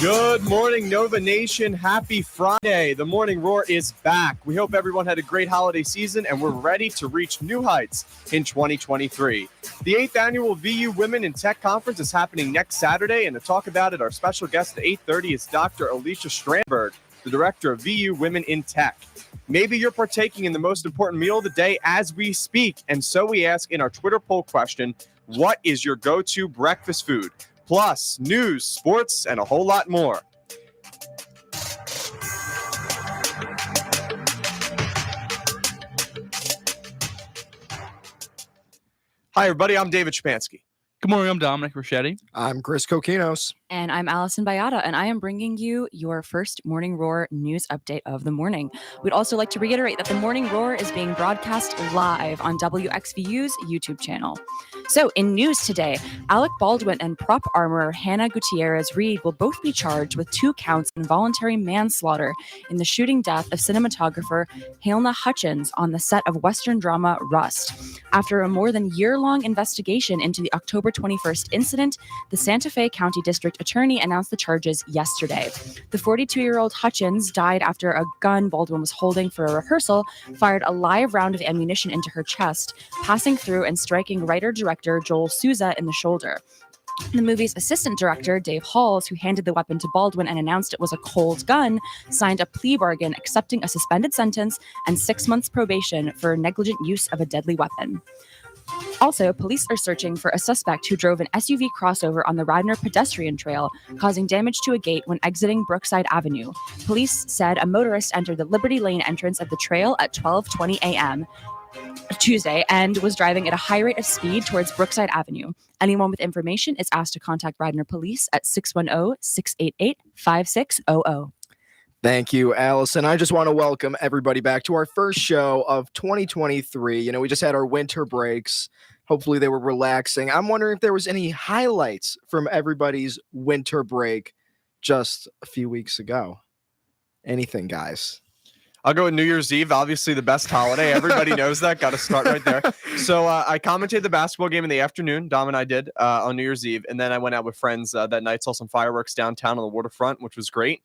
Good morning, Nova Nation. Happy Friday. The Morning Roar is back. We hope everyone had a great holiday season and we're ready to reach new heights in 2023. The 8th annual VU Women in Tech Conference is happening next Saturday, and to talk about it, our special guest at 8:30 is Dr. Alicia Strandberg, the director of VU Women in Tech. Maybe you're partaking in the most important meal of the day as we speak, and so we ask in our Twitter poll question, what is your go-to breakfast food? Plus, news, sports, and a whole lot more. Hi, everybody. I'm David Shapansky. Good morning. I'm Dominic Ricchetti. I'm Chris Kokinos. And I'm Allison Bayata, and I am bringing you your first Morning Roar news update of the morning. We'd also like to reiterate that the Morning Roar is being broadcast live on WXVU's YouTube channel. So in news today, Alec Baldwin and prop armorer Hannah Gutierrez-Reed will both be charged with 2 counts of involuntary manslaughter in the shooting death of cinematographer Halyna Hutchins on the set of Western drama Rust. After a more than year-long investigation into the October 21st incident, the Santa Fe County District Attorney announced the charges yesterday. The 42-year-old Hutchins died after a gun Baldwin was holding for a rehearsal fired a live round of ammunition into her chest, passing through and striking writer-director Joel Souza in the shoulder. The movie's assistant director, Dave Halls, who handed the weapon to Baldwin and announced it was a Colt gun, signed a plea bargain accepting a suspended sentence and 6 months probation for negligent use of a deadly weapon. Also, police are searching for a suspect who drove an SUV crossover on the Radnor pedestrian trail, causing damage to a gate when exiting Brookside Avenue. Police said a motorist entered the Liberty Lane entrance of the trail at 12:20 a.m. Tuesday and was driving at a high rate of speed towards Brookside Avenue. Anyone with information is asked to contact Radnor Police at 610-688-5600. Thank you, Allison. I just want to welcome everybody back to our first show of 2023. You know, we just had our winter breaks. Hopefully they were relaxing. I'm wondering if there was any highlights from everybody's winter break just a few weeks ago. Anything, guys? I'll go with New Year's Eve, obviously the best holiday. Everybody knows that. Got to start right there. So I commentated the basketball game in the afternoon. Dom and I did on New Year's Eve. And then I went out with friends that night, saw some fireworks downtown on the waterfront, which was great.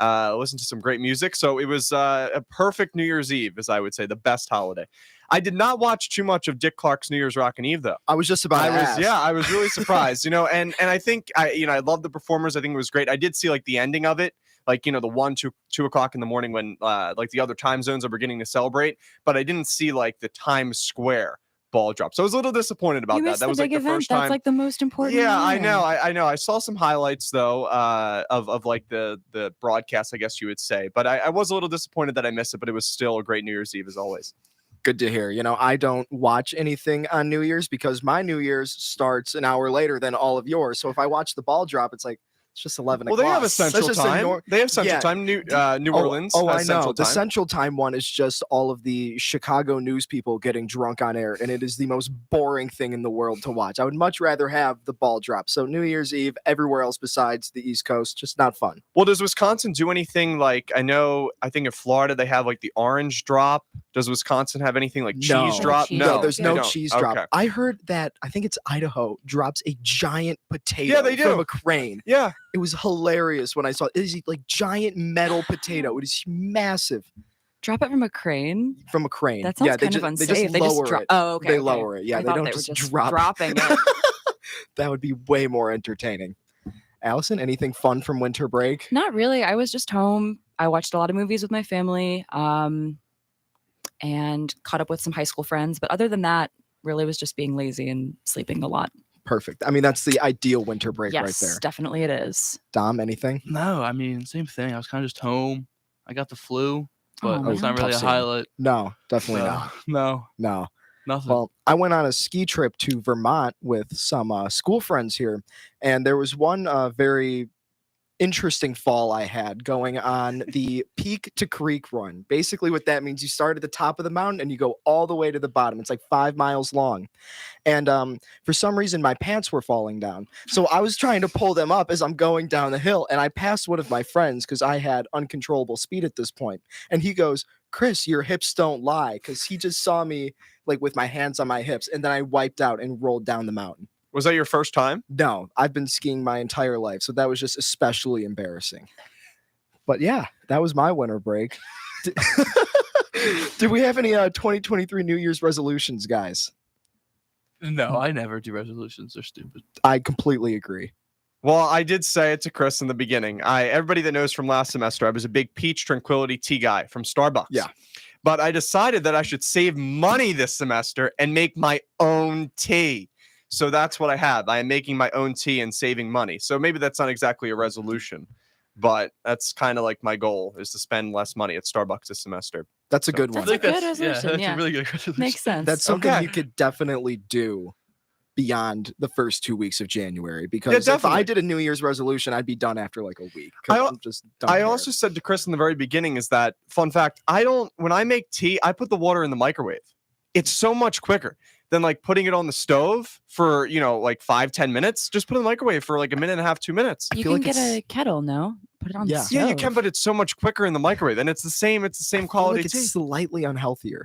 Listened to some great music. So it was a perfect New Year's Eve, as I would say, the best holiday. I did not watch too much of Dick Clark's New Year's Rockin' Eve, though. I was just about to ask. Yeah, I was really surprised, and I think I love the performers. I think it was great. I did see like the ending of it, like, the 2 o'clock in the morning when like the other time zones are beginning to celebrate, but I didn't see like the Times Square ball drop. So I was a little disappointed about that. That was like the first time. That's like the most important. Yeah, moment. I know. I saw some highlights though of like the broadcast, I guess you would say. But I was a little disappointed that I missed it, but it was still a great New Year's Eve as always. Good to hear. I don't watch anything on New Year's because my New Year's starts an hour later than all of yours. So if I watch the ball drop, it's like, it's just 11 o'clock. Well, they have a central time. They have central time. New Orleans. Oh, I know. The time. central time one is just all of the Chicago news people getting drunk on air, and it is the most boring thing in the world to watch. I would much rather have the ball drop. So New Year's Eve, everywhere else besides the East Coast, just not fun. Well, does Wisconsin do anything like, I think in Florida they have like the orange drop. Does Wisconsin have anything like cheese drop? No, there's no cheese drop. Okay. I heard that, I think it's Idaho, drops a giant potato from a crane. Yeah. It was hilarious when I saw it. It is like giant metal potato. It is massive. Drop it from a crane? From a crane. That sounds kind of unsafe. They just lower it. Oh, okay. They lower it. Yeah, they don't just drop dropping it. That would be way more entertaining. Allison, anything fun from winter break? Not really. I was just home. I watched a lot of movies with my family and caught up with some high school friends. But other than that, really was just being lazy and sleeping a lot. Perfect. I mean, that's the ideal winter break right there. Yes, definitely it is. Dom, anything? No, I mean, same thing. I was kind of just home. I got the flu, but it's not really a Tough highlight. No, definitely not. No. Nothing. Well, I went on a ski trip to Vermont with some school friends here, and there was one very interesting fall I had going on the Peak to Creek run. Basically what that means, you start at the top of the mountain and you go all the way to the bottom. It's like 5 miles long. And for some reason my pants were falling down. So I was trying to pull them up as I'm going down the hill, and I passed one of my friends because I had uncontrollable speed at this point. And he goes, "Chris, your hips don't lie," because he just saw me like with my hands on my hips, and then I wiped out and rolled down the mountain. Was that your first time? No, I've been skiing my entire life, so that was just especially embarrassing. But yeah, that was my winter break. Did we have any 2023 New Year's resolutions, guys? No, I never do resolutions. They're stupid. I completely agree. Well, I did say it to Chris in the beginning. Everybody that knows from last semester, I was a big Peach Tranquility tea guy from Starbucks. Yeah. But I decided that I should save money this semester and make my own tea. So that's what I have. I am making my own tea and saving money. So maybe that's not exactly a resolution, but that's kind of like my goal is to spend less money at Starbucks this semester. That's a good one. That's a good resolution, That's yeah. a really good resolution. Makes sense. That's something Okay. you could definitely do beyond the first 2 weeks of January. Because if definitely. I did a New Year's resolution, I'd be done after like a week. 'cause I al- I'm just done I here. also said to Chris in the very beginning is that, fun fact, when I make tea, I put the water in the microwave. It's so much quicker than like putting it on the stove for, like 5-10 minutes. Just put it in the microwave for like a minute and a half, 2 minutes. You feel can like get it's- a kettle, no? Put it on Yeah. the stove. Yeah, you can, but it's so much quicker in the microwave. And it's the same I feel quality like tea. it's slightly unhealthier.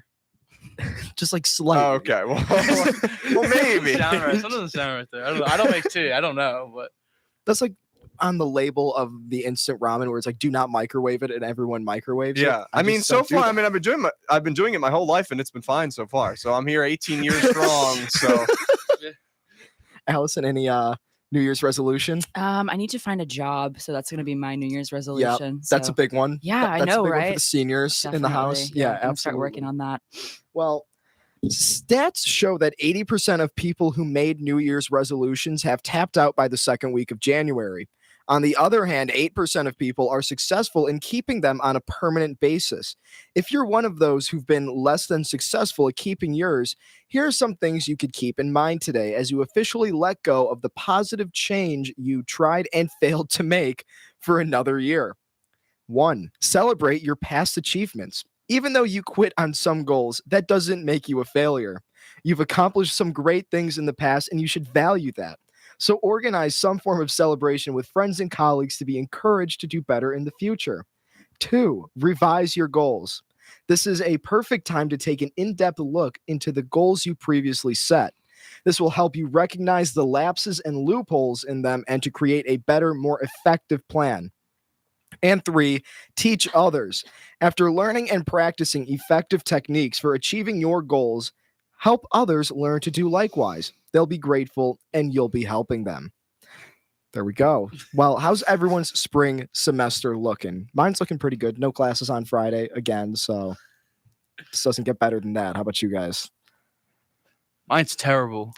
Just like slightly. Oh, okay. Well, maybe. Sound right. Something doesn't sound right there. I don't know. I don't make tea. I don't know, but That's like on the label of the instant ramen where it's like, do not microwave it, and everyone microwaves it. Yeah, I mean, just so don't do far, that. I mean, I've been doing it my whole life, and it's been fine so far. So I'm here 18 years strong. So Allison, any New Year's resolution? I need to find a job, so that's going to be my New Year's resolution. That's so. a big one. Yeah, I That's a know, big one for right? the seniors in the house. Definitely. Yeah, I'm gonna absolutely. start working on that. Well, stats show that 80% of people who made New Year's resolutions have tapped out by the second week of January. On the other hand, 8% of people are successful in keeping them on a permanent basis. If you're one of those who've been less than successful at keeping yours, here are some things you could keep in mind today as you officially let go of the positive change you tried and failed to make for another year. 1. Celebrate your past achievements. Even though you quit on some goals, that doesn't make you a failure. You've accomplished some great things in the past, and you should value that. So organize some form of celebration with friends and colleagues to be encouraged to do better in the future. 2. Revise your goals. This is a perfect time to take an in-depth look into the goals you previously set. This will help you recognize the lapses and loopholes in them and to create a better, more effective plan. And 3, teach others. After learning and practicing effective techniques for achieving your goals, help others learn to do likewise. They'll be grateful and you'll be helping them. There we go. Well, how's everyone's spring semester looking? Mine's looking pretty good. No classes on Friday again, so this doesn't get better than that. How about you guys? mine's terrible.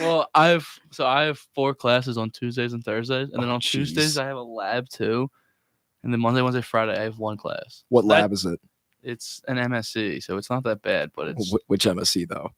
Well, I have 4 classes on Tuesdays and Thursdays, and then Oh, on Tuesdays jeez. I have a lab too, and then Monday, Wednesday, Friday I have 1 class. What That- lab is it? It's an MSc, so it's not that bad, but it's Which MSc though?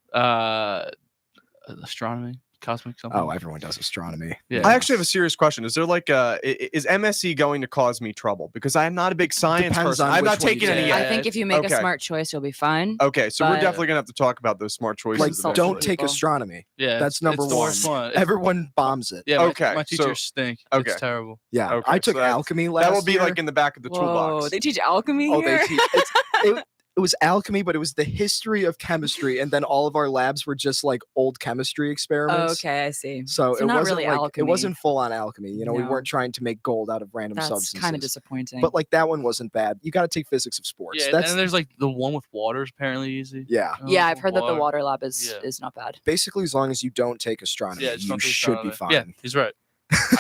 astronomy, cosmic something. Oh, everyone does astronomy. yeah. I actually have a serious question. Is there like is MSc going to cause me trouble? Because I'm not a big science Depends person. on I'm which not one you taking any take. Yeah, I think if you make okay. a smart choice, you'll be fine. Okay, so we're but- definitely gonna have to talk about those smart choices. Like, Consult eventually. don't take people. astronomy. yeah, that's it's number the worst one. one. It's- Everyone bombs it. yeah, Okay, my so- teachers stink. okay. It's terrible. Yeah, Okay, I so took that's- alchemy last That will be year. like in the back of the Whoa, toolbox. they teach alchemy Oh, here? they teach. It was alchemy, but it was the history of chemistry, and then all of our labs were just like old chemistry Oh, experiments. okay, I see. So, So it not wasn't really like alchemy. it wasn't full on alchemy. You know, we No. weren't trying to make gold out of random That's substances. kind of disappointing. But like that one wasn't bad. You got to take physics of sports. Yeah, That's and then there's like the one with water is apparently easy. yeah. yeah, I've heard that the Water. water lab is Yeah. is not bad. Basically, as long as you don't take astronomy, Yeah, just you don't take should be astronomy. fine. Yeah, he's right.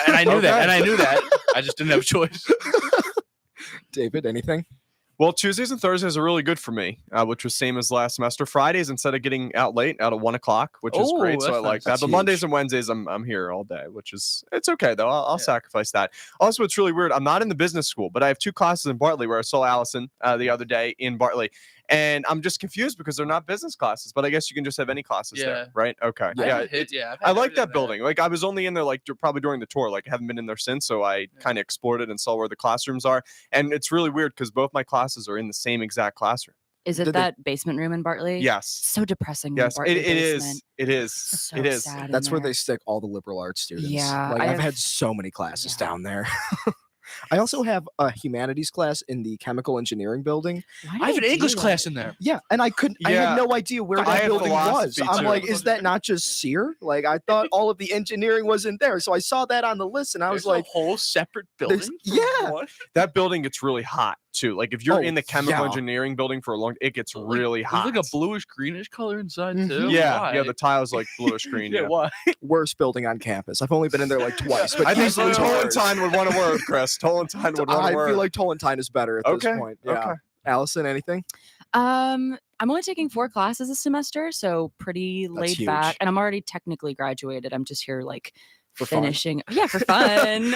And I knew that. Okay. And I knew that. I just didn't have a choice. David, anything? Well, Tuesdays and Thursdays are really good for me, which was same as last semester. Fridays, instead of getting out late, out at 1 o'clock, which is Oh, great. So I that's like nice. that. That's But Mondays huge. and Wednesdays, I'm here all day, which is it's okay though. I'll Yeah. sacrifice that. Also, it's really weird. I'm not in the business school, but I have 2 classes in Bartley where I saw Allison the other day in Bartley, and I'm just confused because they're not business classes. But I guess you can just have any classes Yeah. there, right? Okay. Yeah. Yeah. I've hit- yeah, I've I had like everything that there. building. Like I was only in there like probably during the tour. Like I haven't been in there since, so I kind of explored it and saw where the classrooms are. And it's really weird because both my classes are in the same exact classroom. Is it Did they- that basement room in Bartley? Yes. So depressing. in the Yes. Bartley It is. basement. It is. So It is. sad in That's where there. they stick all the liberal arts students. Yeah, like I I've have- had so many classes yeah. down there. I also have a humanities class in the chemical engineering building. Why did I have an do English that? class in there. Yeah, and I Yeah. had no idea where I that have building was. philosophy, I'm too. like, is that not just SEER? Like, I thought all of the engineering was in there. So I saw that on the list, and I was There's like, a whole separate there's- building. yeah. What? That building gets really hot too. Like if you're Oh, in the chemical yeah. engineering building for a long, it gets really There's hot. like a bluish greenish color inside Mhm. too. Yeah, Why? yeah. The tiles like bluish green. yeah, Yeah. why? worst building on campus. I've only been in there like twice, but I think easily the worst. Tolentine would want a word, Chris. Tolentine would want I a word. feel like Tolentine is better at Okay, this point. Yeah. okay. Allison, anything? I'm only taking 4 classes a semester, so pretty laid huge. back. And I'm already technically graduated. I'm just here like For fun. finishing. Yeah, for fun.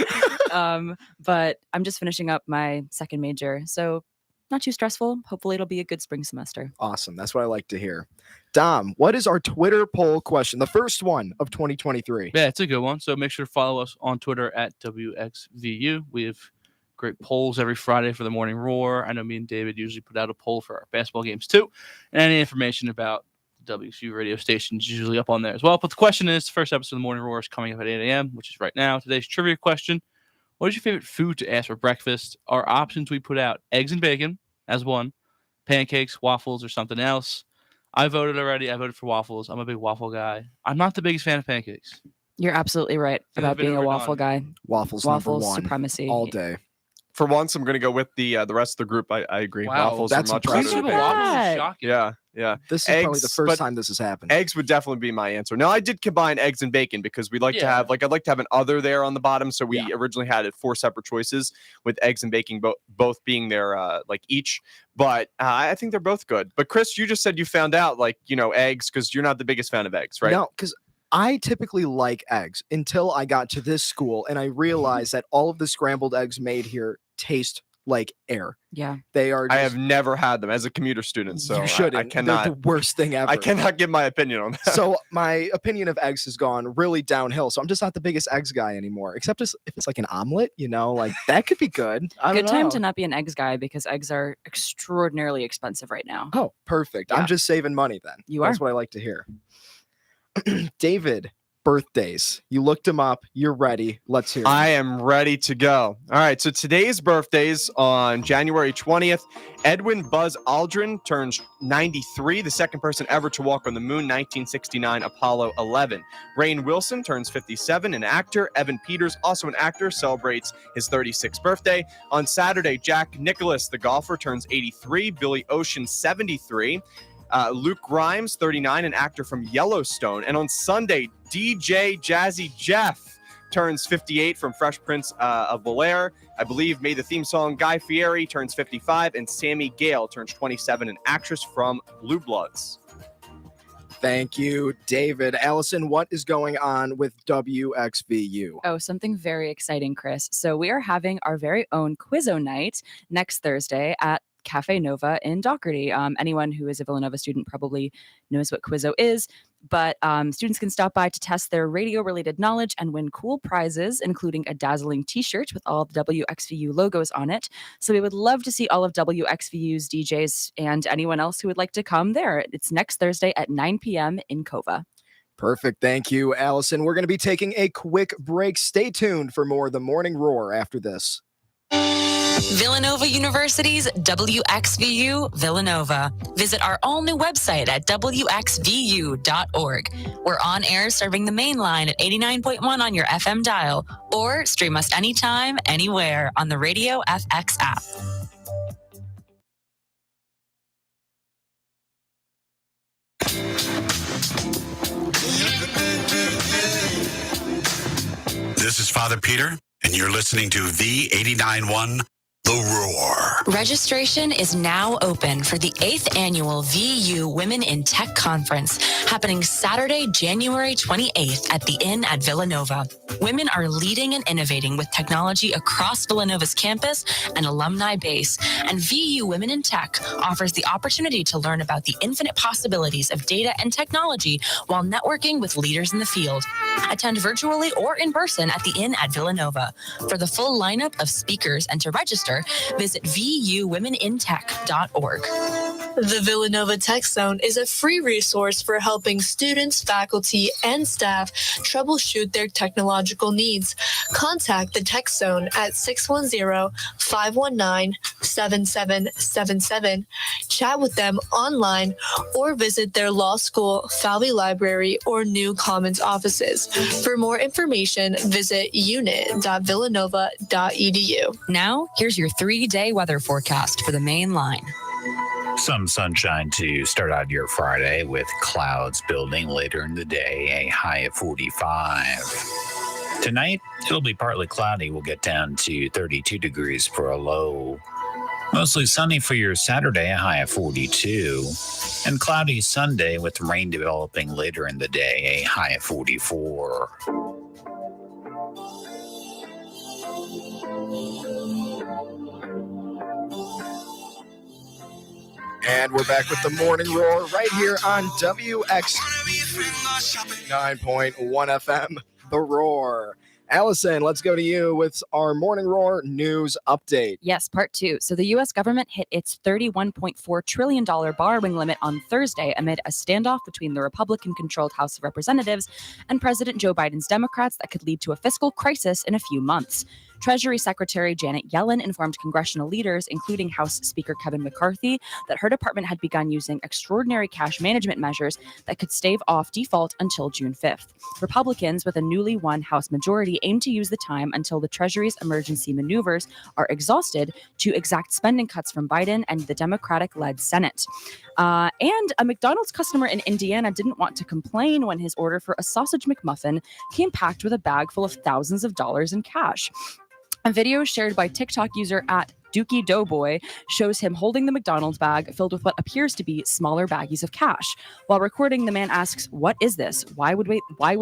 But I'm just finishing up my second major, so not too stressful. Hopefully, it'll be a good spring semester. Awesome. That's what I like to hear. Dom, what is our Twitter poll question? The first one of 2023. Yeah, it's a good one. So make sure to follow us on Twitter at WXVU. We have great polls every Friday for the Morning Roar. I know me and David usually put out a poll for our basketball games too. And any information about the WXVU radio station is usually up on there as well. But the question is, the first episode of the Morning Roar is coming up at 8 a.m., which is right now. Today's trivia question: what is your favorite food to ask for breakfast? Our options we put out: eggs and bacon as one, pancakes, waffles, or something else. I voted already. I voted for waffles. I'm a big waffle guy. I'm not the biggest fan of pancakes. You're absolutely right They've about been being a waffle guy. overdone. Waffles, Waffles number one. supremacy. All day. For once, I'm going to go with the rest of the group. I agree. Wow, Waffles that's are much impressive. better. Principal than waffles pancakes. is that? shocking. Yeah, yeah. This is probably the Eggs, first but time this has happened. Eggs would definitely be my answer. Now, I did combine eggs and bacon because we'd like to Yeah. have, I'd like to have an other there on the bottom. So we Yeah. originally had it 4 separate choices with eggs and bacon both being there each. But I think they're both good. But Chris, you just said you found out eggs because you're not the biggest fan of eggs, right? No, because I typically like eggs until I got to this school and I realized that all of the scrambled eggs made here taste like air. Yeah. They are. I just- have never had them as a commuter student, so you shouldn't. I They're cannot. the worst thing ever. I cannot give my opinion on that. So my opinion of eggs has gone really downhill. So I'm just not the biggest eggs guy anymore. Except if it's like an omelet, like that could be good. I Good don't time know. to not be an eggs guy because eggs are extraordinarily expensive right now. Oh, perfect. Yeah. I'm just saving money then. You That's are. what I like to hear. David, birthdays. You looked him up. You're ready. Let's hear. 'em. I am ready to go. All right. So today's birthdays on January 20th. Edwin Buzz Aldrin turns 93, the second person ever to walk on the moon, 1969 Apollo 11. Rainn Wilson turns 57, an actor. Evan Peters, also an actor, celebrates his 36th birthday. On Saturday, Jack Nicklaus, the golfer, turns 83. Billy Ocean, 73. Luke Grimes, 39, an actor from Yellowstone. And on Sunday, DJ Jazzy Jeff turns 58 from Fresh Prince of Bel-Air. I believe made the theme song. Guy Fieri turns 55, and Sammy Gale turns 27, an actress from Blue Bloods. Thank you, David. Allison, what is going on with WXVU? Oh, something very exciting, Chris. So we are having our very own Quizzo night next Thursday at Cafe Nova in Doherty. Anyone who is a Villanova student probably knows what Quizzo is, but students can stop by to test their radio-related knowledge and win cool prizes, including a dazzling t-shirt with all of the WXVU logos on it. So we would love to see all of WXVU's DJs and anyone else who would like to come there. It's next Thursday at 9 p.m. in Cova. Perfect. Thank you, Allison. We're going to be taking a quick break. Stay tuned for more of the Morning Roar after this. Villanova University's WXVU Villanova. Visit our all-new website at wxvu.org. We're on air serving the main line at 89.1 on your FM dial, or stream us anytime, anywhere on the Radio FX app. This is Father Peter, and you're listening to V89.1 The Roar. Registration is now open for the 8th annual VU Women in Tech Conference, happening Saturday, January 28th at the Inn at Villanova. Women are leading and innovating with technology across Villanova's campus and alumni base, and VU Women in Tech offers the opportunity to learn about the infinite possibilities of data and technology while networking with leaders in the field. Attend virtually or in person at the Inn at Villanova. For the full lineup of speakers and to register, visit vuwomenintech.org. The Villanova Tech Zone is a free resource for helping students, faculty, and staff troubleshoot their technological needs. Contact the Tech Zone at 610-519-7777. Chat with them online or visit their law school, Falvey Library, or New Commons offices. For more information, visit unit.villanova.edu. Now, here's your 3-day weather forecast for the main line. Some sunshine to start out your Friday with clouds building later in the day, a high of 45. Tonight, it'll be partly cloudy. We'll get down to 32 degrees for a low. Mostly sunny for your Saturday, a high of 42. And cloudy Sunday with rain developing later in the day, a high of 44. And we're back with the Morning Roar right here on WX 9.1 FM, The Roar. Allison, let's go to you with our Morning Roar news update. Yes, part two. So the U.S. government hit its $31.4 trillion borrowing limit on Thursday amid a standoff between the Republican-controlled House of Representatives and President Joe Biden's Democrats that could lead to a fiscal crisis in a few months. Treasury Secretary Janet Yellen informed congressional leaders, including House Speaker Kevin McCarthy, that her department had begun using extraordinary cash management measures that could stave off default until June 5th. Republicans, with a newly won House majority, aim to use the time until the Treasury's emergency maneuvers are exhausted to exact spending cuts from Biden and the Democratic-led Senate. And a McDonald's customer in Indiana didn't want to complain when his order for a sausage McMuffin came packed with a bag full of thousands of dollars in cash. A video shared by TikTok user at Dookie Doughboy shows him holding the McDonald's bag filled with what appears to be smaller baggies of cash. While recording, the man asks, "What is this? Why would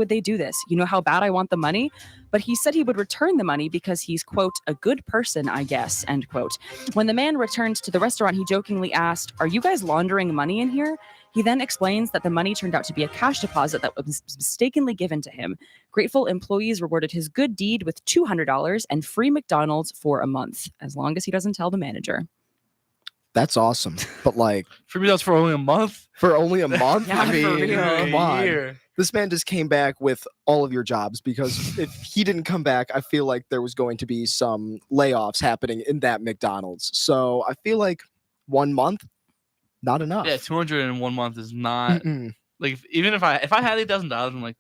they do this? You know how bad I want the money?" But he said he would return the money because he's, quote, "a good person, I guess," end quote. When the man returned to the restaurant, he jokingly asked, "Are you guys laundering money in here?" He then explains that the money turned out to be a cash deposit that was mistakenly given to him. Grateful employees rewarded his good deed with $200 and free McDonald's for a month, as long as he doesn't tell the manager. That's awesome. But like, For me, that's for only a month. for only a month? Yeah, I for mean, real. come on. Year. This man just came back with all of your jobs, because if he didn't come back, I feel like there was going to be some layoffs happening in that McDonald's. So I feel like 1 month, not enough. Yeah, 200 in 1 month is not Mm-mm. like even if I had $8,000 and like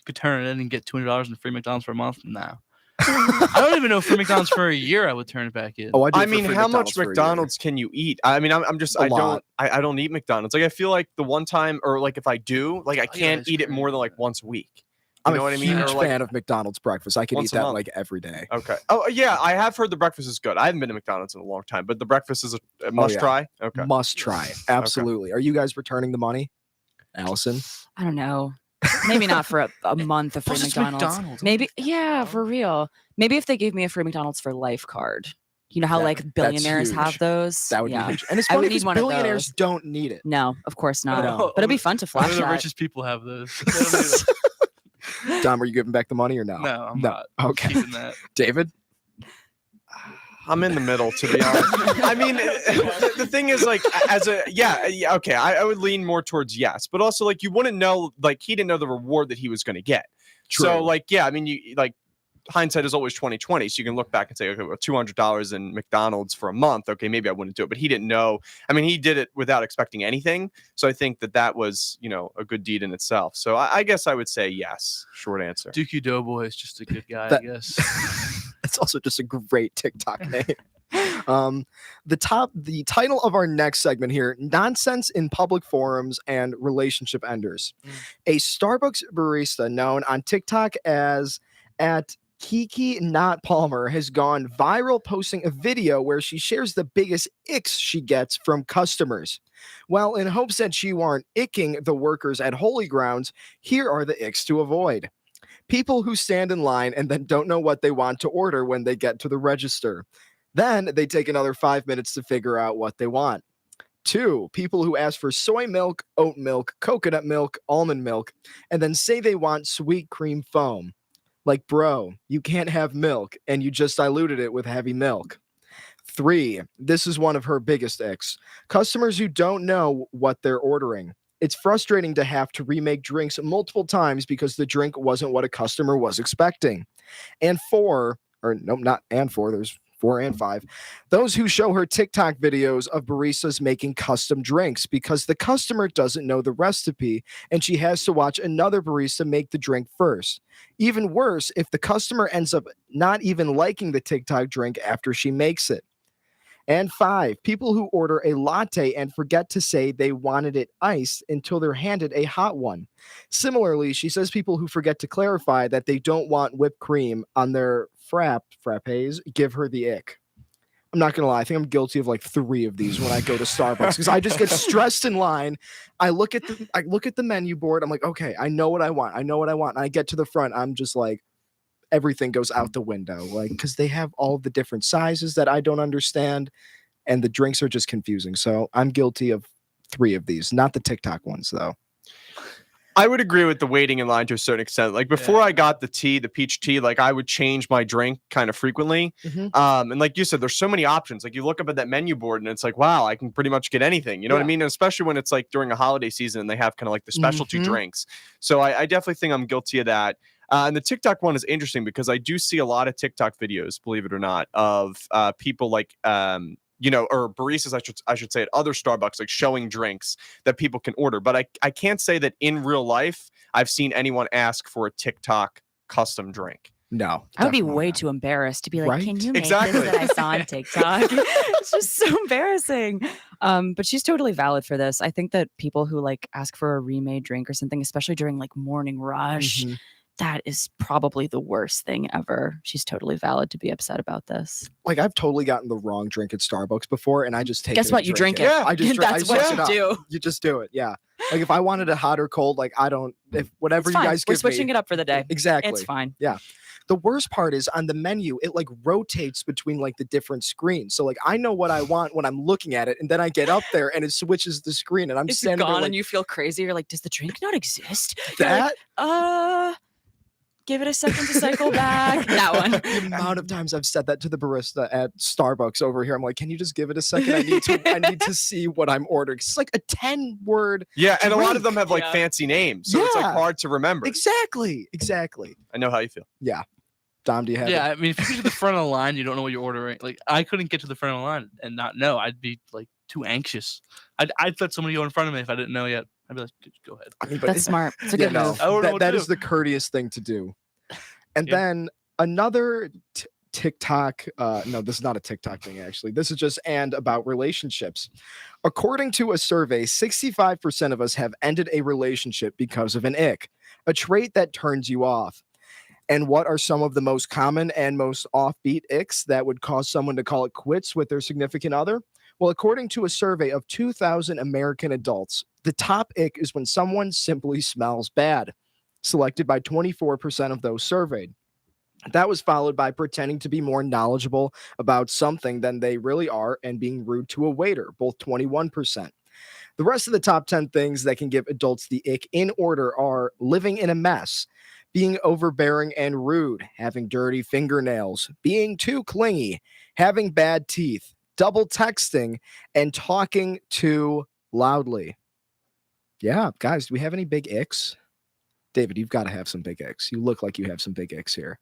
could turn it in and get $200 in free McDonald's for a month, no. I don't even know free McDonald's for a year I would turn it back in. Oh, I do I it for mean, free how much for a year. McDonald's can you eat? I mean, I'm just, A I lot. don't eat McDonald's. Like, I feel like the one time, or like if I do, like I can't that's eat it crazy. more than like once a week. You I'm know a what I mean? huge Or like, fan of McDonald's breakfast. I could once eat a that month. like every day. okay. Oh yeah, I have heard the breakfast is good. I haven't been to McDonald's in a long time, but the breakfast is a must yeah. try. Okay. Must try. Absolutely. Are you guys returning the money, Allison? I don't know. Maybe not for a month of free Plus, it's McDonald's. McDonald's. Maybe, yeah, for real. Maybe if they gave me a free McDonald's for life card. You know how That- like that's billionaires have huge. those? That would yeah. be huge. And it's I would funny need because one of billionaires those. don't need it. No, of course not. No. But it'd be fun to Only flash the that. richest people have those. They don't need it. Dom, are you giving back the money or no? No, I'm No. not. Okay. Keeping that. David? I'm in the middle, to be honest. I mean, the thing is, like, okay, I would lean more towards yes, but also like you wouldn't know, like he didn't know the reward that he was going to get. So True. like, yeah, I mean, you like hindsight is always 20/20, so you can look back and say, okay, well, $200 in McDonald's for a month, okay, maybe I wouldn't do it, but he didn't know. I mean, he did it without expecting anything, so I think that was, you know, a good deed in itself. So I guess I would say yes. Short answer. Dookie Doughboy is just a good guy, That- I guess. It's also just a great TikTok name. The title of our next segment here: Nonsense in Public Forums and Relationship Enders. A Starbucks barista known on TikTok as at Kiki Not Palmer has gone viral, posting a video where she shares the biggest icks she gets from customers. Well, in hopes that she aren't icking the workers at Holy Grounds, here are the icks to avoid. People who stand in line and then don't know what they want to order when they get to the register. Then they take another 5 minutes to figure out what they want. 2, people who ask for soy milk, oat milk, coconut milk, almond milk, and then say they want sweet cream foam. Like, bro, you can't have milk and you just diluted it with heavy milk. 3, this is one of her biggest icks. Customers who don't know what they're ordering. It's frustrating to have to remake drinks multiple times because the drink wasn't what a customer was expecting. And 4, or no, not and 4, there's 4 and 5. Those who show her TikTok videos of baristas making custom drinks because the customer doesn't know the recipe and she has to watch another barista make the drink first. Even worse, if the customer ends up not even liking the TikTok drink after she makes it. And 5, people who order a latte and forget to say they wanted it iced until they're handed a hot one. Similarly, she says people who forget to clarify that they don't want whipped cream on their frappes give her the ick. I'm not going to lie. I think I'm guilty of like 3 of these when I go to Starbucks because I just get stressed in line. I look at the menu board. I'm like, okay, I know what I want. And I get to the front. I'm just like, everything goes out the window, like, because they have all the different sizes that I don't understand, and the drinks are just confusing. So I'm guilty of 3 of these, not the TikTok ones, though. I would agree with the waiting in line to a certain extent. Like before I got the peach tea, like I would change my drink kind of frequently. And like you said, there's so many options. Like you look up at that menu board and it's like, wow, I can pretty much get anything. You know what I mean? And especially when it's like during a holiday season and they have kind of like the specialty drinks. So I definitely think I'm guilty of that. And the TikTok one is interesting because I do see a lot of TikTok videos, believe it or not, of people like, or baristas, I should say, at other Starbucks, like showing drinks that people can order. But I can't say that in real life I've seen anyone ask for a TikTok custom drink. No, I would be way too embarrassed to be like, Right? can you make Exactly. this that I saw on TikTok? It's just so embarrassing. But she's totally valid for this. I think that people who like ask for a remade drink or something, especially during like morning rush, that is probably the worst thing ever. She's totally valid to be upset about this. Like I've totally gotten the wrong drink at Starbucks before, and I just take. Guess it what? and You drink it. Yeah. I just That's I what switch you it up. do. You just do it. Yeah. Like if I wanted a hot or cold, like I don't. If whatever It's you fine. guys We're give switching me, it up for the day. exactly. It's fine. The worst part is on the menu, it like rotates between like the different screens. So like I know what I want when I'm looking at it, and then I get up there and it switches the screen, and I'm It's standing gone there like and you feel crazy. You're like, does the drink not exist? You're that. like, give it a second to cycle back. That one. The amount of times I've said that to the barista at Starbucks over here, I'm like, can you just give it a second? I need to see what I'm ordering. It's like a 10-word. Yeah, and a lot of drink. them have like Yeah. fancy names, so it's like Yeah. hard to remember. Exactly. I know how you feel. Dom, do you have it? Yeah, I mean, if you get to the front of the line, you don't know what you're ordering. Like, I couldn't get to the front of the line and not know. I'd be like too anxious. I'd let somebody go in front of me if I didn't know yet. I'd be like, go ahead. I mean, but That's smart. It's a yeah, good no, move. I don't know what that to is do. the courteous thing to do. And Yeah. then another TikTok, no, this is not a TikTok thing, actually. This is just about relationships. According to a survey, 65% of us have ended a relationship because of an ick, a trait that turns you off. And what are some of the most common and most offbeat icks that would cause someone to call it quits with their significant other? Well, according to a survey of 2,000 American adults, the top ick is when someone simply smells bad, selected by 24% of those surveyed. That was followed by pretending to be more knowledgeable about something than they really are and being rude to a waiter, both 21%. The rest of the top 10 things that can give adults the ick in order are living in a mess, being overbearing and rude, having dirty fingernails, being too clingy, having bad teeth, double texting, and talking too loudly. Yeah, guys, do we have any big icks? David, you've got to have some big icks. You look like you have some big icks here.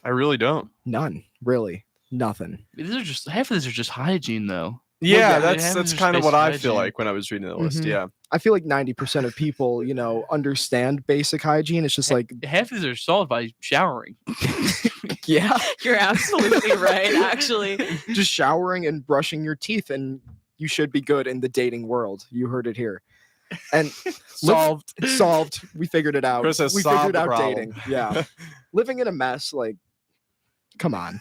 I really don't. None, really. Nothing. These are just half of these are just hygiene, though. Yeah, yeah, that's just kind of basic what I feel hygiene. like when I was reading the list. Mhm. Yeah. I feel like 90% of people, understand basic hygiene. It's just like, Half of these are solved by showering. yeah, You're absolutely right, actually. just showering and brushing your teeth, and you should be good in the dating world. You heard it here. And Solved. solved. We figured it out. Chris has We solved figured the out problem. dating. Yeah. Living in a mess, like, come on.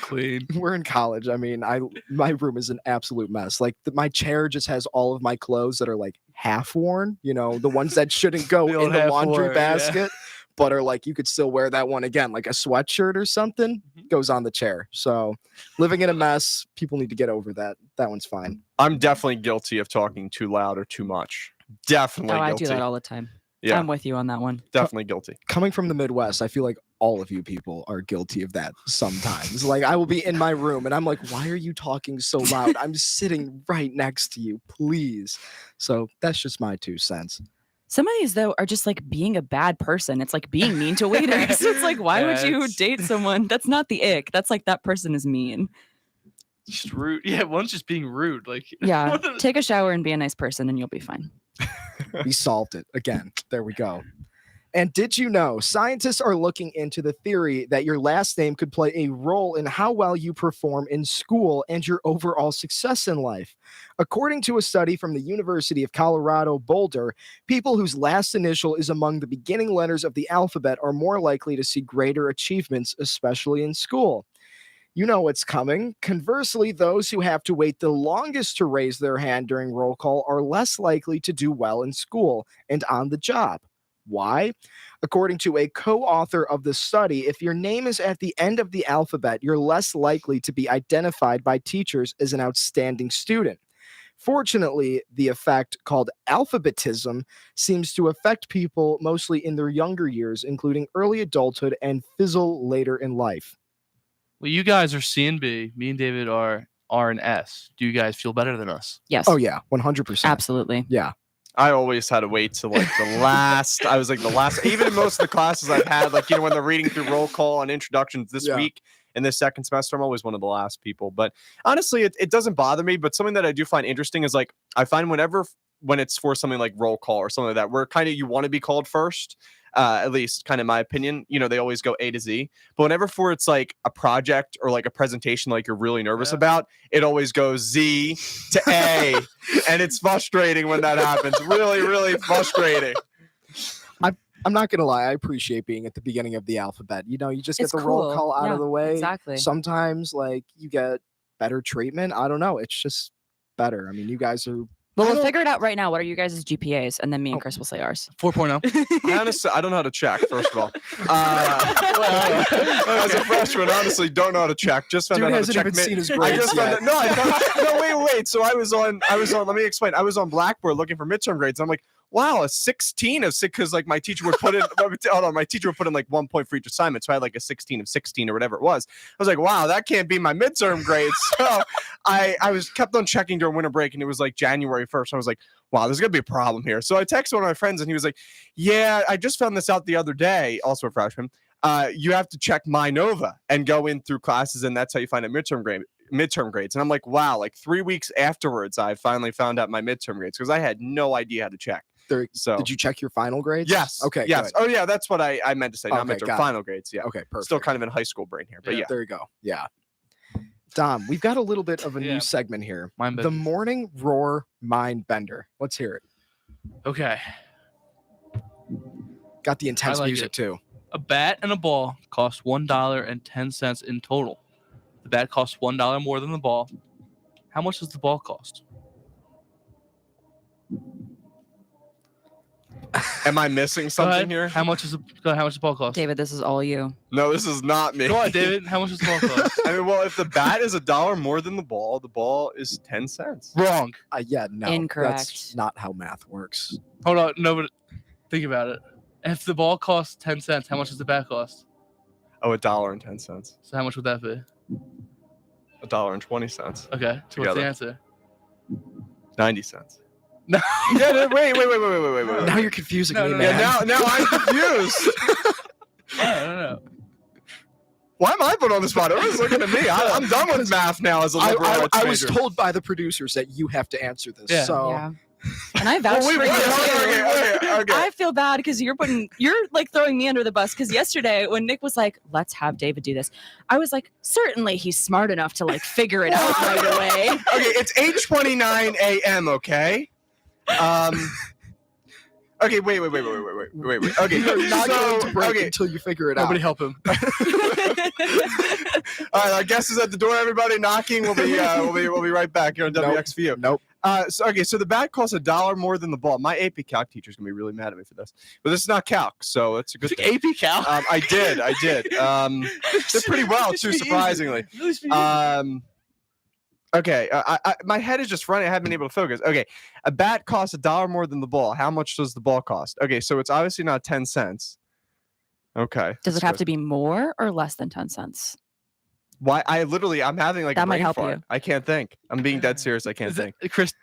Clean. We're in college. I mean, my room is an absolute mess. Like my chair just has all of my clothes that are like half worn, the ones that shouldn't go The old in the half laundry worn, yeah. basket, but are like you could still wear that one again, like a sweatshirt or something goes on the chair. So living in a mess, people need to get over that. That one's fine. I'm definitely guilty of talking too loud or too much. Definitely Oh, I guilty. do that all the time. Yeah, I'm with you on that one. definitely guilty. Coming from the Midwest, I feel like all of you people are guilty of that sometimes. Like I will be in my room and I'm like, why are you talking so loud? I'm sitting right next to you, please. So that's just my 2 cents. Some of these though are just like being a bad person. It's like being mean to waiters. It's like, why would you Yes. date someone? That's not the ick. That's like that person is mean. Just rude. Yeah, one's just being rude. Like Yeah. Take a shower and be a nice person and you'll be fine. We solved it again. There we go. And did you know scientists are looking into the theory that your last name could play a role in how well you perform in school and your overall success in life? According to a study from the University of Colorado Boulder, people whose last initial is among the beginning letters of the alphabet are more likely to see greater achievements, especially in school. You know what's coming. Conversely, those who have to wait the longest to raise their hand during roll call are less likely to do well in school and on the job. Why? According to a co-author of the study, if your name is at the end of the alphabet, you're less likely to be identified by teachers as an outstanding student. Fortunately, the effect called alphabetism seems to affect people mostly in their younger years, including early adulthood and fizzle later in life. Well, you guys are C and B. Me and David are R and S. Do you guys feel better than us? Yes. Oh yeah, 100%. Absolutely. Yeah. I always had to wait till like the last. I was like the last. Even in most of the classes I've had, like when they're reading through roll call and introductions this Yeah. week in this second semester, I'm always one of the last people. But honestly, it doesn't bother me. But something that I do find interesting is like I find when it's for something like roll call or something like that, where kind of you want to be called first. At least kind of my opinion, they always go A to Z, but whenever it's like a project or like a presentation, like you're really nervous about, it always goes Z to A. And it's frustrating when that happens. Really, really frustrating. I'm not gonna lie, I appreciate being at the beginning of the alphabet. You just get It's the roll cool. call out Yeah, of the way. exactly. Sometimes like you get better treatment. I don't know. It's just better. I mean, you guys are Well, I we'll don't- figure it out right now. What are you guys' GPAs? And then me and Chris will say ours. 4.0. Honestly, I don't know how to check, first of all. As a freshman, honestly, don't know how to check. Just found Dude out how to hasn't check. even seen his I grades just found yet. out, no, I found, no, wait. So I was on, let me explain. I was on Blackboard looking for midterm grades. I'm like, wow, a 16 of 6, because like my teacher would put in, my teacher would put in like 1 point for each assignment. So I had like a 16 of 16 or whatever it was. I was like, wow, that can't be my midterm grades. So I kept on checking during winter break, and it was like January 1st. I was like, wow, there's gonna be a problem here. So I texted one of my friends, and he was like, yeah, I just found this out the other day, also a freshman. You have to check MyNova and go in through classes, and that's how you find a midterm grades. And I'm like, wow, like 3 weeks afterwards, I finally found out my midterm grades because I had no idea how to check. So Did you check your final grades? Yes. Okay. Yes. Good. Oh yeah, that's what I meant to say. Not Okay, midterm, got it. final grades. Yeah. Okay. Perfect. Still kind of in high school brain here, but yeah. There you go. Yeah. Dom, we've got a little bit of a Yeah. new segment here. Mind The benders. Morning Roar Mind Bender. Let's hear it. Okay. Got the intense I like music it. too. A bat and a ball cost $1.10 in total. The bat costs $1 more than the ball. How much does the ball cost? Am I missing Go something ahead. here? How much does the ball cost? David, this is all you. No, this is not me. Go on, David. How much does the ball cost? I mean, well, if the bat is $1 more than the ball is 10 cents. Wrong. Yeah, no. Incorrect. That's not how math works. Hold on. No, but think about it. If the ball costs 10 cents, how much does the bat cost? Oh, $1.10. So how much would that be? $1.20. Okay. So what's Together. the answer? 90 cents. No. Yeah, no, wait. Now you're confusing No, me, no, man. Yeah, now I'm confused. I don't know. Why am I put on the spot? Everyone's looking at me. I'm done with math now as a liberal arts I was major. told by the producers that you have to answer this. Yeah. So Yeah. And I vouch Well, for wait, you. okay. I feel bad because you're like throwing me under the bus. Because yesterday when Nick was like, "Let's have David do this," I was like, "Certainly he's smart enough to like figure it out right away." Okay, it's 8:29 a.m. Okay. Okay, wait. Okay, you're not going to break okay. until you figure it Nobody out. help him. All right, our guest is at the door. Everybody knocking. We'll be right back here on Nope. WXVU. Nope. So the bat costs $1 more than the ball. My AP Calc teacher's gonna be really mad at me for this, but this is not Calc, so it's a good thing. AP Cal. I did. Did pretty well too, surprisingly. Okay, my head is just running. I haven't been able to focus. Okay, a bat costs $1 more than the ball. How much does the ball cost? Okay, so it's obviously not 10 cents. Okay. Does it have to be more or less than 10 cents? Why? I'm having like That a might brain help fart. you. I can't think. I'm being dead serious. I can't Is it- think. Chris,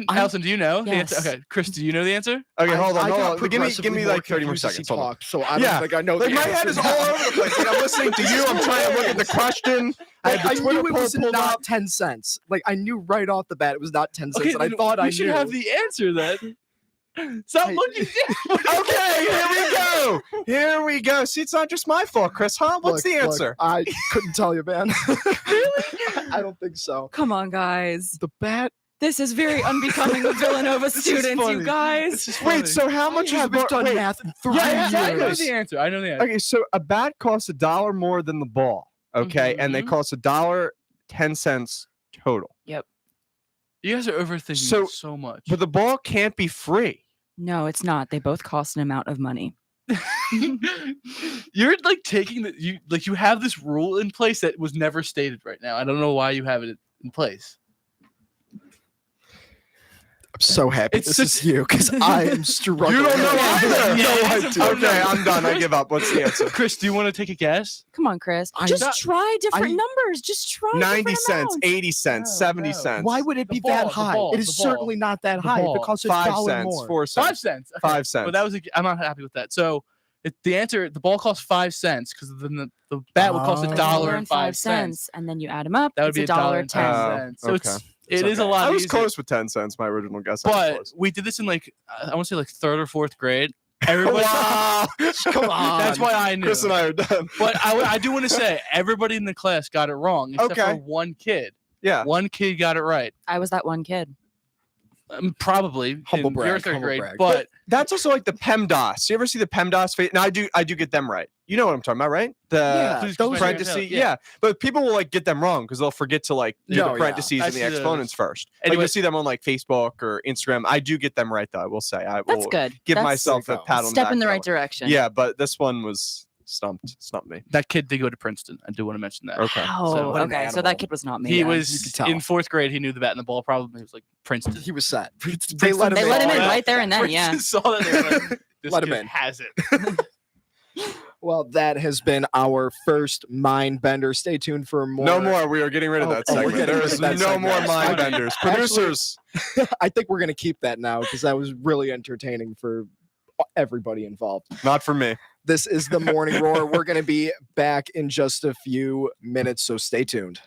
Allison, do you know the answer? Yes. Okay, Chris, do you know the answer? Okay, hold I got on. Give me progressively like more 30 more confused as he seconds. Hold on. talked, so I don't Yeah, think I know Like the my answer head is now. all over the place. Like I'm listening to you. I'm trying to look at the question. I Like, I had the knew Twitter it poll was pulled not up. 10 cents. Like, I knew right off the bat it was not 10 cents, and I then thought we I should knew. have the answer then. Stop looking. Okay, here we go. Here we go. See, it's not just my fault, Chris. Huh? What's the Look, answer? I couldn't tell you, man. Really? I don't think so. Come on, guys. The bat. This is very unbecoming of Villanova students, funny. you guys. This is funny. Wait, so how much I is haven't done wait, math in 3 Yeah, I know years. the answer. I know the answer. Okay, so a bat costs $1 more than the ball. Okay, and they Mhm. cost $1.10 total. You guys are overthinking So- so much. But the ball can't be free. No, it's not. They both cost an amount of money. You're like taking you have this rule in place that was never stated right now. I don't know why you have it in place. I'm so happy It's this is you, because I am struggling. You don't know I either. have no Yeah, idea. Okay, I'm done. I give up. What's the answer? Chris, do you want to take a guess? Come on, Chris. I- Just try different I- numbers. Just try 90 different cents, amounts. 80 cents, No, 70 no. cents. Why would it The be ball, that the high? ball, It is the ball. certainly not that The high. If ball. it costs a 5 dollar cents, more. 4 cents. 5 cents. Okay. 5 cents. But that was I'm not happy with that. So the answer, the ball costs 5 cents because then the bat would cost Oh. $1.05. And then you add them up. That would it's be $1.10. $1.10. So okay. it is a okay. lot. I was easier. close with 10 cents. My original guess. I was But close. we did this in like I want to say like 3rd or 4th grade. Everybody, Wow. Come on. that's why I knew. Chris and I are done. But I do want to say everybody in the class got it wrong except Okay. for one kid. Yeah. One kid got it right. I was that one kid. Probably Humble in your brag, 3rd humble grade. brag. But That's also like the PEMDAS. You ever see the PEMDAS? Now I do get them right. You know what I'm talking about, right? Yeah, The those are- parentheses. yeah. Yeah. But people will like get them wrong because they'll forget to like do No, the yeah. parentheses I and the see those. exponents first. Like Anyway- you'll see them on like Facebook or Instagram. I do get them right though. I will say. I That's will good. give That's myself There a you go. pat on the step back in the for that right one. direction. Yeah, but this one was stumped me. that kid did go to Princeton. I do want to mention that. Okay. Oh, So- What an okay. So animal. that kid was not me. He then. you was could tell. in 4th grade. He knew the bat and the ball. Probably he was like Princeton. He was set. They Princeton let him They in. let him in Yeah. right there and then. Yeah. Princeton saw that. They were like, this Let him kid in. has it. Well, that has been our first mind bender. Stay tuned for more. No more. We are getting rid of Oh, that oh, we're segment. getting There rid is of that no segment. more mind Okay. benders. Actually- Producers. I think we're going to keep that now because that was really entertaining for everybody involved. Not for me. This is the Morning Roar. We're going to be back in just a few minutes, so stay tuned.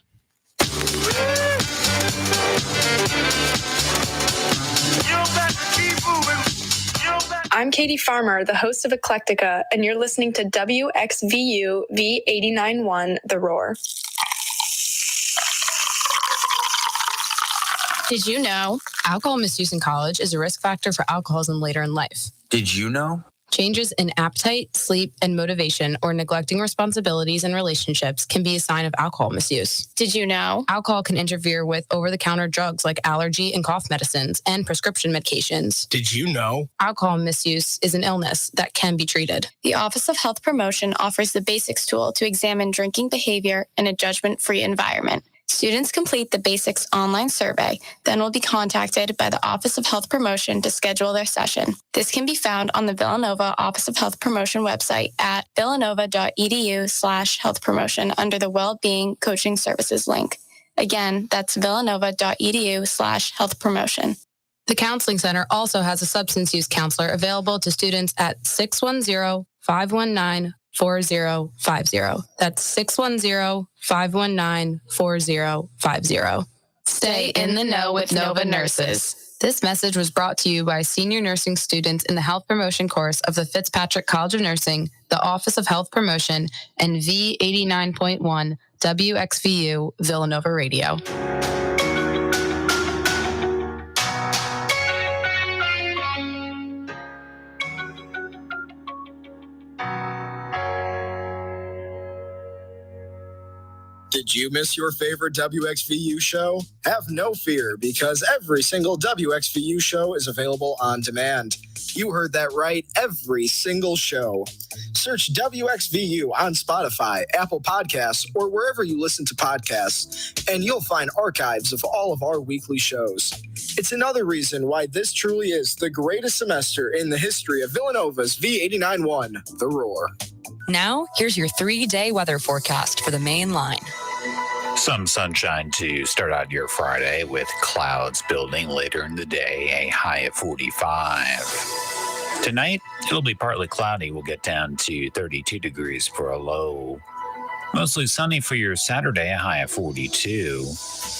I'm Katie Farmer, the host of Eclectica, and you're listening to WXVU V89.1 The Roar. Did you know alcohol misuse in college is a risk factor for alcoholism later in life? Did you know? Changes in appetite, sleep, and motivation, or neglecting responsibilities and relationships can be a sign of alcohol misuse. Did you know? Alcohol can interfere with over-the-counter drugs like allergy and cough medicines and prescription medications. Did you know? Alcohol misuse is an illness that can be treated. The Office of Health Promotion offers the BASICS tool to examine drinking behavior in a judgment-free environment. Students complete the BASICS online survey, then will be contacted by the Office of Health Promotion to schedule their session. This can be found on the Villanova Office of Health Promotion website at villanova.edu/health promotion under the Wellbeing Coaching Services link. Again, that's villanova.edu/health promotion. The Counseling Center also has a substance use counselor available to students at 610-519-4050. That's 610-519-4050. Stay in the know with Nova Nurses. This message was brought to you by senior nursing students in the health promotion course of the Fitzpatrick College of Nursing, the Office of Health Promotion, and V89.1 WXVU Villanova Radio. Did you miss your favorite WXVU show? Have no fear, because every single WXVU show is available on demand. You heard that right, every single show. Search WXVU on Spotify, Apple Podcasts, or wherever you listen to podcasts, and you'll find archives of all of our weekly shows. It's another reason why this truly is the greatest semester in the history of Villanova's V89.1, The Roar. Now, here's your 3-day weather forecast for the main line. Some sunshine to start out your Friday with clouds building later in the day, a high of 45. Tonight, it'll be partly cloudy. We'll get down to 32 degrees for a low. Mostly sunny for your Saturday, a high of 42.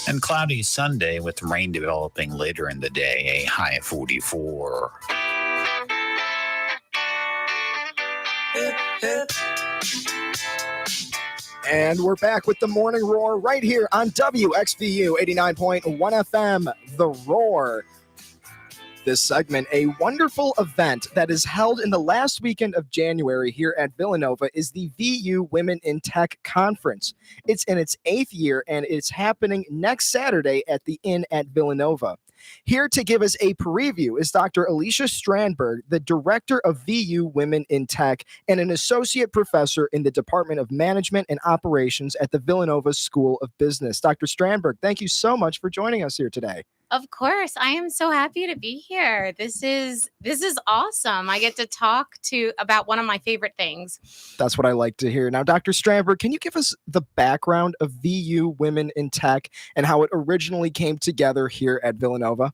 And cloudy Sunday with rain developing later in the day, a high of 44. And we're back with the Morning Roar right here on WXVU 89.1 FM, The Roar. This segment, a wonderful event that is held in the last weekend of January here at Villanova, is the VU Women in Tech Conference. It's in its 8th year, and it's happening next Saturday at the Inn at Villanova. Here to give us a preview is Dr. Alicia Strandberg, the director of VU Women in Tech and an associate professor in the Department of Management and Operations at the Villanova School of Business. Dr. Strandberg, thank you so much for joining us here today. Of course, I am so happy to be here. This is awesome. I get to talk about one of my favorite things. That's what I like to hear. Now, Dr. Strandberg, can you give us the background of VU Women in Tech and how it originally came together here at Villanova?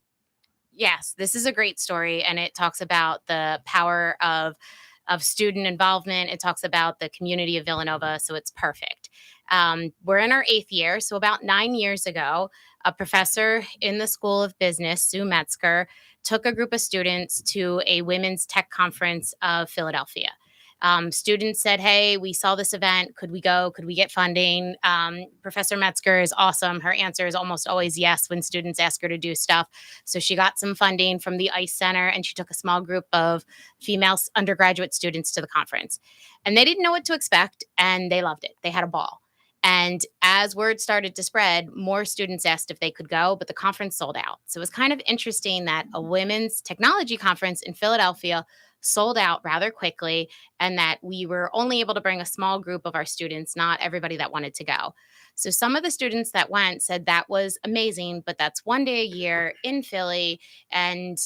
Yes, this is a great story, and it talks about the power of student involvement. It talks about the community of Villanova, so it's perfect. We're in our 8th year, so about 9 years ago, a professor in the School of Business, Sue Metzger, took a group of students to a women's tech conference of Philadelphia. Students said, hey, we saw this event. Could we go? Could we get funding? Professor Metzger is awesome. Her answer is almost always yes when students ask her to do stuff. So she got some funding from the ICE Center, and she took a small group of female undergraduate students to the conference. And they didn't know what to expect, and they loved it. They had a ball. And as word started to spread, more students asked if they could go, but the conference sold out. So it was kind of interesting that a women's technology conference in Philadelphia sold out rather quickly, and that we were only able to bring a small group of our students, not everybody that wanted to go. So some of the students that went said that was amazing, but that's one day a year in Philly, and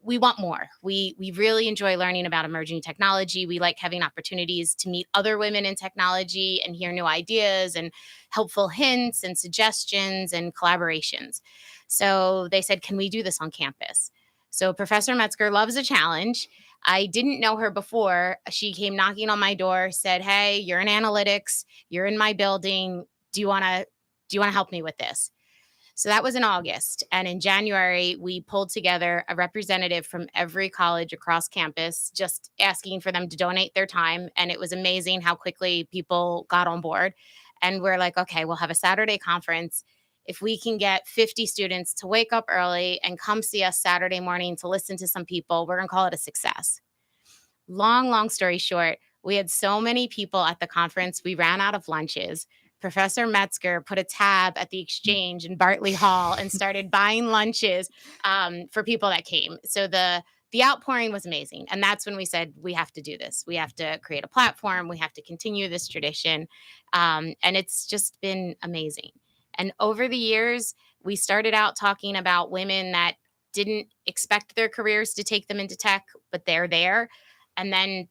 we want more. We really enjoy learning about emerging technology. We like having opportunities to meet other women in technology and hear new ideas and helpful hints and suggestions and collaborations. So they said, can we do this on campus? So Professor Metzger loves a challenge. I didn't know her before. She came knocking on my door, said, hey, you're in analytics, you're in my building. Do you want to help me with this? So that was in August. And in January, we pulled together a representative from every college across campus, just asking for them to donate their time. And it was amazing how quickly people got on board. And we're like, okay, we'll have a Saturday conference. If we can get 50 students to wake up early and come see us Saturday morning to listen to some people, we're going to call it a success. Long story short, we had so many people at the conference, we ran out of lunches. Professor Metzger put a tab at the Exchange in Bartley Hall and started buying lunches for people that came. So the outpouring was amazing. And that's when we said, we have to do this. We have to create a platform. We have to continue this tradition. And it's just been amazing. And over the years, we started out talking about women that didn't expect their careers to take them into tech, but they're there. And then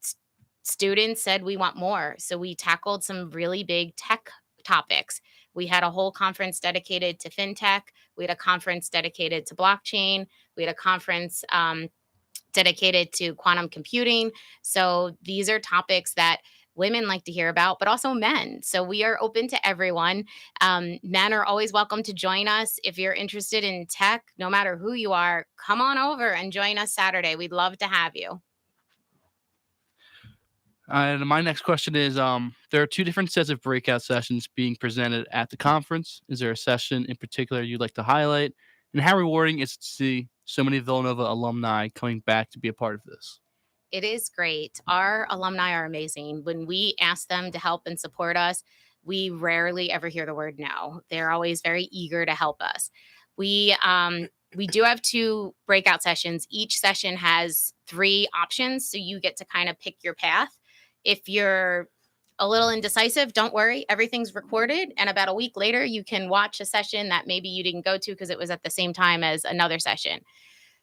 students said, we want more. So we tackled some really big tech topics. We had a whole conference dedicated to fintech. We had a conference dedicated to blockchain. We had a conference dedicated to quantum computing. So these are topics that women like to hear about, but also men. So we are open to everyone. Men are always welcome to join us. If you're interested in tech, no matter who you are, come on over and join us Saturday. We'd love to have you. And my next question is, there are 2 different sets of breakout sessions being presented at the conference. Is there a session in particular you'd like to highlight? And how rewarding is it to see so many Villanova alumni coming back to be a part of this? It is great. Our alumni are amazing. When we ask them to help and support us, we rarely ever hear the word no. They're always very eager to help us. We do have 2 breakout sessions. Each session has 3 options, so you get to kind of pick your path. If you're a little indecisive, don't worry. Everything's recorded. And about a week later, you can watch a session that maybe you didn't go to because it was at the same time as another session.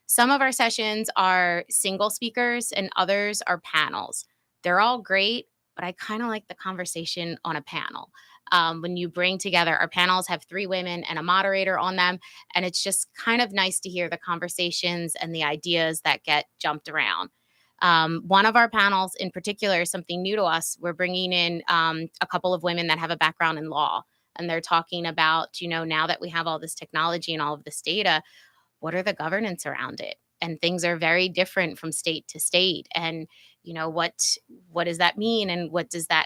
Some of our sessions are single speakers and others are panels. They're all great, but I kind of like the conversation on a panel. When you bring together, our panels have 3 women and a moderator on them, and it's just kind of nice to hear the conversations and the ideas that get jumped around. One of our panels in particular is something new to us. We're bringing in a couple of women that have a background in law, and they're talking about, now that we have all this technology and all of this data, what are the governance around it? And things are very different from state to state. And what does that mean? And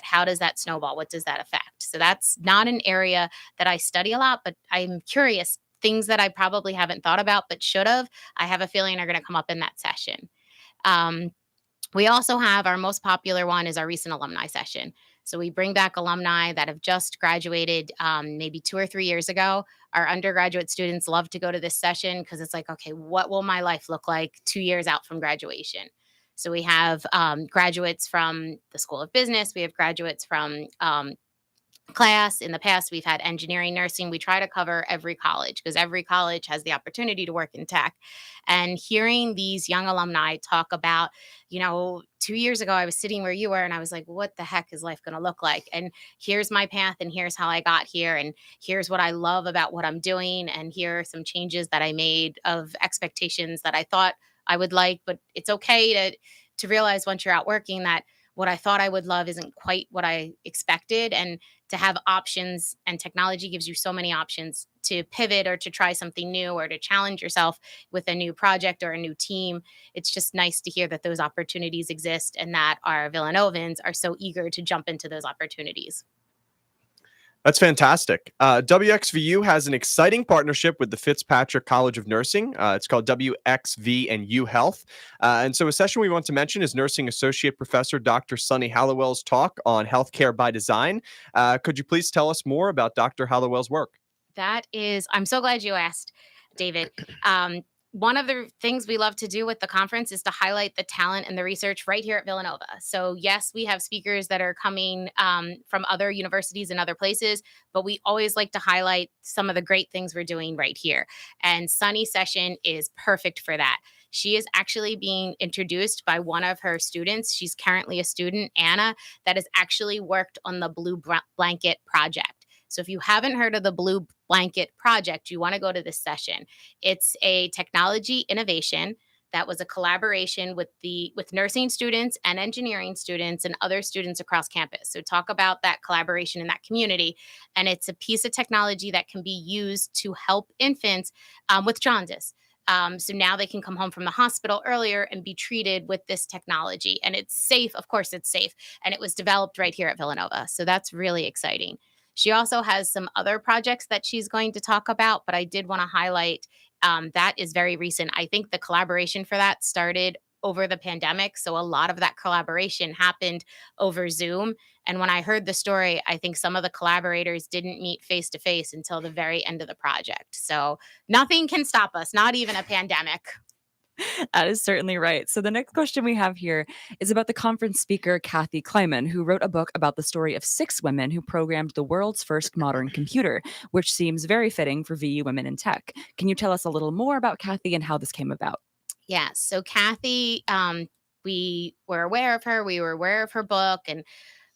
how does that snowball? What does that affect? So that's not an area that I study a lot, but I'm curious. Things that I probably haven't thought about but should have, I have a feeling are going to come up in that session. We also have our most popular one is our recent alumni session. So we bring back alumni that have just graduated maybe 2 or 3 years ago. Our undergraduate students love to go to this session because it's like, okay, what will my life look like 2 years out from graduation? So we have graduates from the School of Business. We have graduates from class. In the past, we've had engineering, nursing. We try to cover every college because every college has the opportunity to work in tech. And hearing these young alumni talk about, 2 years ago, I was sitting where you were and I was like, what the heck is life going to look like? And here's my path and here's how I got here. And here's what I love about what I'm doing. And here are some changes that I made of expectations that I thought I would like, but it's okay to realize once you're out working that what I thought I would love isn't quite what I expected. And to have options, and technology gives you so many options to pivot or to try something new or to challenge yourself with a new project or a new team. It's just nice to hear that those opportunities exist and that our Villanovans are so eager to jump into those opportunities. That's fantastic. WXVU has an exciting partnership with the Fitzpatrick College of Nursing. It's called WXV and U Health. And so a session we want to mention is Nursing Associate Professor Dr. Sunny Hallowell's talk on healthcare by design. Could you please tell us more about Dr. Hallowell's work? I'm so glad you asked, David. One of the things we love to do with the conference is to highlight the talent and the research right here at Villanova. So yes, we have speakers that are coming from other universities and other places, but we always like to highlight some of the great things we're doing right here. And Sunny's session is perfect for that. She is actually being introduced by one of her students. She's currently a student, Anna, that has actually worked on the Blue Blanket project. So if you haven't heard of the Blue Blanket project, you want to go to this session. It's a technology innovation that was a collaboration with nursing students and engineering students and other students across campus. So talk about that collaboration in that community. And it's a piece of technology that can be used to help infants with jaundice. So now they can come home from the hospital earlier and be treated with this technology. And it's safe. Of course, it's safe. And it was developed right here at Villanova. So that's really exciting. She also has some other projects that she's going to talk about, but I did want to highlight that is very recent. I think the collaboration for that started over the pandemic. So a lot of that collaboration happened over Zoom. And when I heard the story, I think some of the collaborators didn't meet face to face until the very end of the project. So nothing can stop us, not even a pandemic. That is certainly right. So the next question we have here is about the conference speaker, Kathy Kleiman, who wrote a book about the story of 6 women who programmed the world's first modern computer, which seems very fitting for VU Women in Tech. Can you tell us a little more about Kathy and how this came about? Yeah. So Kathy, we were aware of her. We were aware of her book, and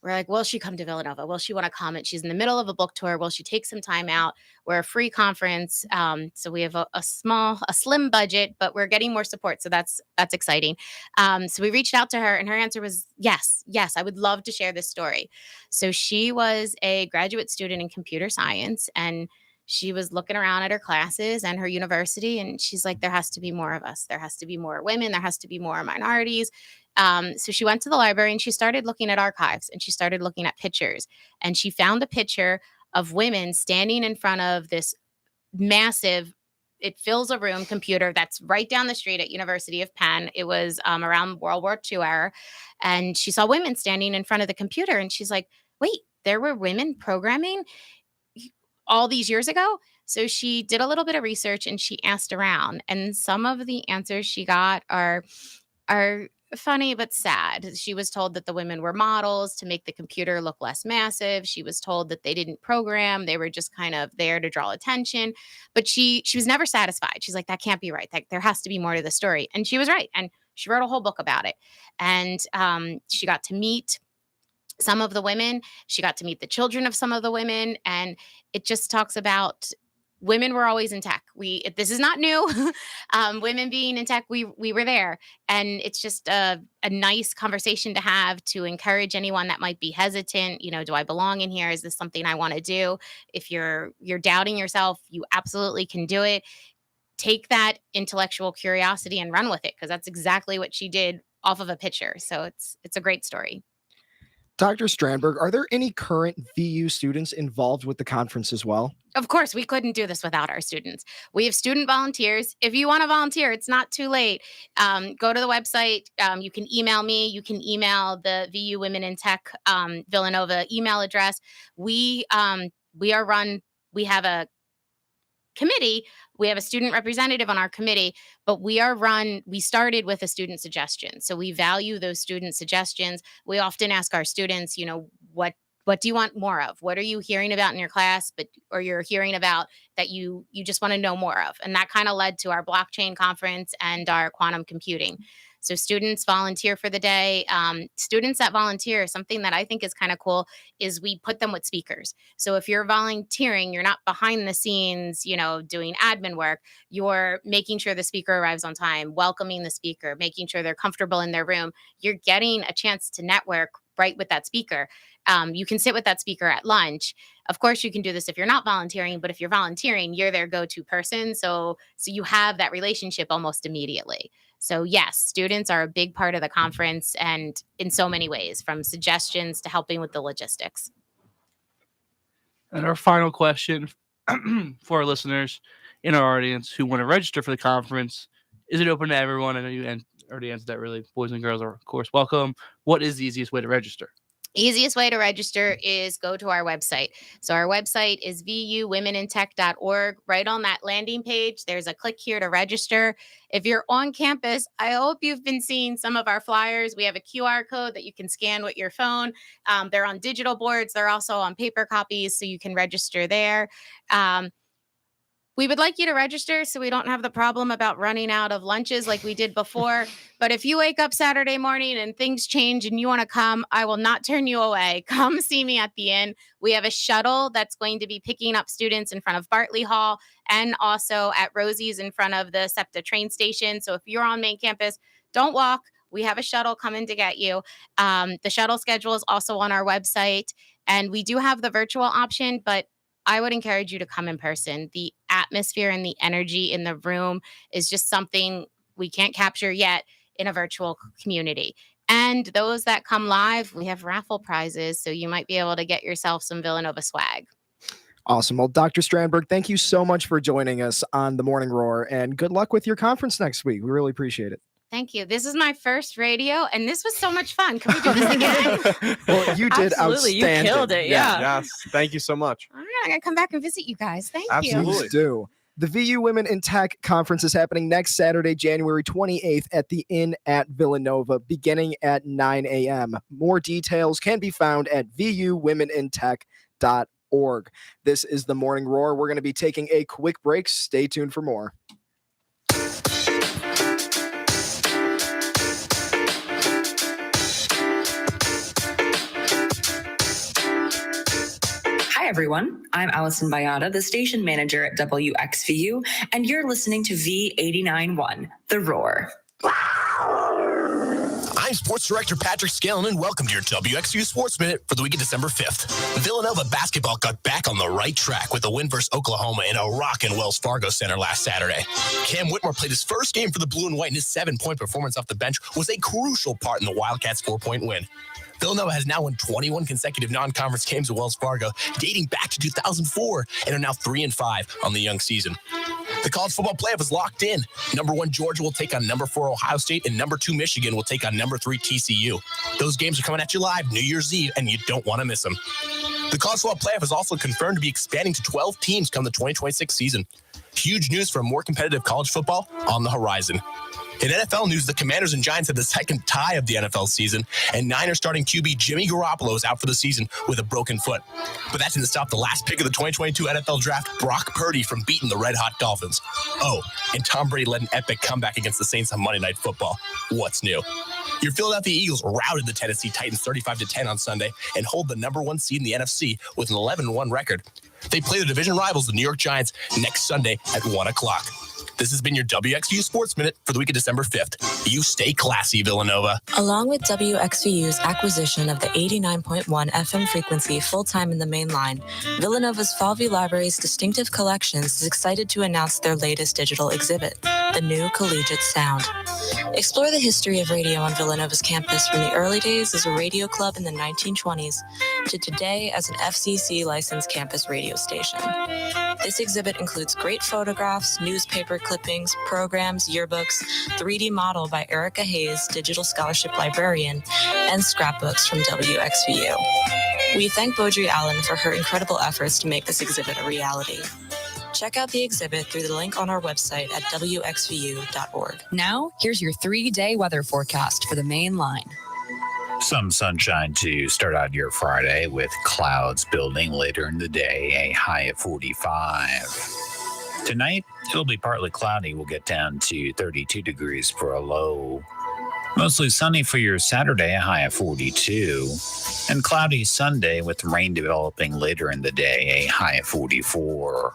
we're like, will she come to Villanova? Will she want to comment? She's in the middle of a book tour. Will she take some time out? We're a free conference. So we have a slim budget, but we're getting more support. So that's exciting. So we reached out to her and her answer was, yes, I would love to share this story. So she was a graduate student in computer science, and she was looking around at her classes and her university, and she's like, there has to be more of us. There has to be more women. There has to be more minorities. So she went to the library and she started looking at archives and she started looking at pictures, and she found a picture of women standing in front of this massive, it fills a room computer that's right down the street at University of Penn. It was around World War II era. And she saw women standing in front of the computer and she's like, wait, there were women programming all these years ago? So she did a little bit of research and she asked around, and some of the answers she got are funny but sad. She was told that the women were models to make the computer look less massive. She was told that they didn't program. They were just kind of there to draw attention. But she was never satisfied. She's like, that can't be right. There has to be more to the story. And she was right. And she wrote a whole book about it. And she got to meet some of the women. She got to meet the children of some of the women. And it just talks about women were always in tech. This is not new. Women being in tech, we were there. And it's just a nice conversation to have to encourage anyone that might be hesitant. Do I belong in here? Is this something I want to do? If you're doubting yourself, you absolutely can do it. Take that intellectual curiosity and run with it, because that's exactly what she did off of a picture. So it's a great story. Dr. Strandberg, are there any current VU students involved with the conference as well? Of course, we couldn't do this without our students. We have student volunteers. If you want to volunteer, it's not too late. Go to the website. You can email me. You can email the VU Women in Tech Villanova email address. We have a committee. We have a student representative on our committee, but we started with a student suggestion. So we value those student suggestions. We often ask our students, what do you want more of? What are you hearing about in your class, or you're hearing about that you just want to know more of? And that kind of led to our blockchain conference and our quantum computing. So students volunteer for the day. Students that volunteer, something that I think is kind of cool is we put them with speakers. So if you're volunteering, you're not behind the scenes, doing admin work. You're making sure the speaker arrives on time, welcoming the speaker, making sure they're comfortable in their room. You're getting a chance to network right with that speaker. You can sit with that speaker at lunch. Of course, you can do this if you're not volunteering, but if you're volunteering, you're their go-to person. So you have that relationship almost immediately. So yes, students are a big part of the conference, and in so many ways, from suggestions to helping with the logistics. And our final question for our listeners in our audience who want to register for the conference: is it open to everyone? I know you already answered that. Really, boys and girls are of course welcome. What is the easiest way to register? Easiest way to register is go to our website. So our website is vuwomenintech.org. Right on that landing page, there's a click here to register. If you're on campus, I hope you've been seeing some of our flyers. We have a QR code that you can scan with your phone. They're on digital boards. They're also on paper copies, so you can register there. We would like you to register so we don't have the problem about running out of lunches like we did before. But if you wake up Saturday morning and things change and you want to come, I will not turn you away. Come see me at the inn. We have a shuttle that's going to be picking up students in front of Bartley Hall and also at Rosie's in front of the SEPTA train station. So if you're on main campus, don't walk. We have a shuttle coming to get you. The shuttle schedule is also on our website. And we do have the virtual option, but I would encourage you to come in person. The atmosphere and the energy in the room is just something we can't capture yet in a virtual community. And those that come live, we have raffle prizes, so you might be able to get yourself some Villanova swag. Awesome. Well, Dr. Strandberg, thank you so much for joining us on the Morning Roar, and good luck with your conference next week. We really appreciate it. Thank you. This is my first radio, and this was so much fun. Can we do this again? Well, you did Absolutely. outstanding. You killed it. Yeah. Yes. Thank you so much. All right, I'm going to come back and visit you guys. Thank you. Absolutely. Please do. The VU Women in Tech Conference is happening next Saturday, January 28th at the Inn at Villanova, beginning at 9 a.m. More details can be found at vuwomenintech.org. This is the Morning Roar. We're going to be taking a quick break. Stay tuned for more. Hi, everyone. I'm Allison Bayada, the station manager at WXVU, and you're listening to V89.1, The Roar. I'm Sports Director Patrick Scalen, and welcome to your WXVU Sports Minute for the week of December 5th. Villanova basketball got back on the right track with a win versus Oklahoma in a rockin' Wells Fargo Center last Saturday. Cam Whitmore played his first game for the Blue and White, and his 7-point performance off the bench was a crucial part in the Wildcats' 4-point win. Villanova has now won 21 consecutive non-conference games at Wells Fargo, dating back to 2004, and are now 3-5 on the young season. The college football playoff is locked in. Number 1 Georgia will take on number 4 Ohio State, and number 2 Michigan will take on number 3 TCU. Those games are coming at you live New Year's Eve, and you don't want to miss them. The college football playoff is also confirmed to be expanding to 12 teams come the 2026 season. Huge news for more competitive college football on the horizon. In NFL news, the Commanders and Giants had the second tie of the NFL season, and Niners starting QB Jimmy Garoppolo is out for the season with a broken foot. But that didn't stop the last pick of the 2022 NFL Draft, Brock Purdy, from beating the red-hot Dolphins. Oh, and Tom Brady led an epic comeback against the Saints on Monday Night Football. What's new? Your Philadelphia Eagles routed the Tennessee Titans 35-10 on Sunday and hold the number one seed in the NFC with an 11-1 record. They play the division rivals, the New York Giants, next Sunday at 1 o'clock. This has been your WXVU Sports Minute for the week of December 5th. You stay classy, Villanova. Along with WXVU's acquisition of the 89.1 FM frequency full-time in the main line, Villanova's Falvey Library's distinctive collections is excited to announce their latest digital exhibit, the new Collegiate Sound. Explore the history of radio on Villanova's campus from the early days as a radio club in the 1920s to today as an FCC licensed campus radio station. This exhibit includes great photographs, newspaper clippings, programs, yearbooks, 3D model by Erica Hayes, digital scholarship librarian, and scrapbooks from WXVU. We thank Beaudry Allen for her incredible efforts to make this exhibit a reality. Check out the exhibit through the link on our website at wxvu.org. Now, here's your 3-day weather forecast for the main line. Some sunshine to start out your Friday with clouds building later in the day, a high of 45. Tonight, it'll be partly cloudy. We'll get down to 32 degrees for a low. Mostly sunny for your Saturday, a high of 42. And cloudy Sunday with rain developing later in the day, a high of 44.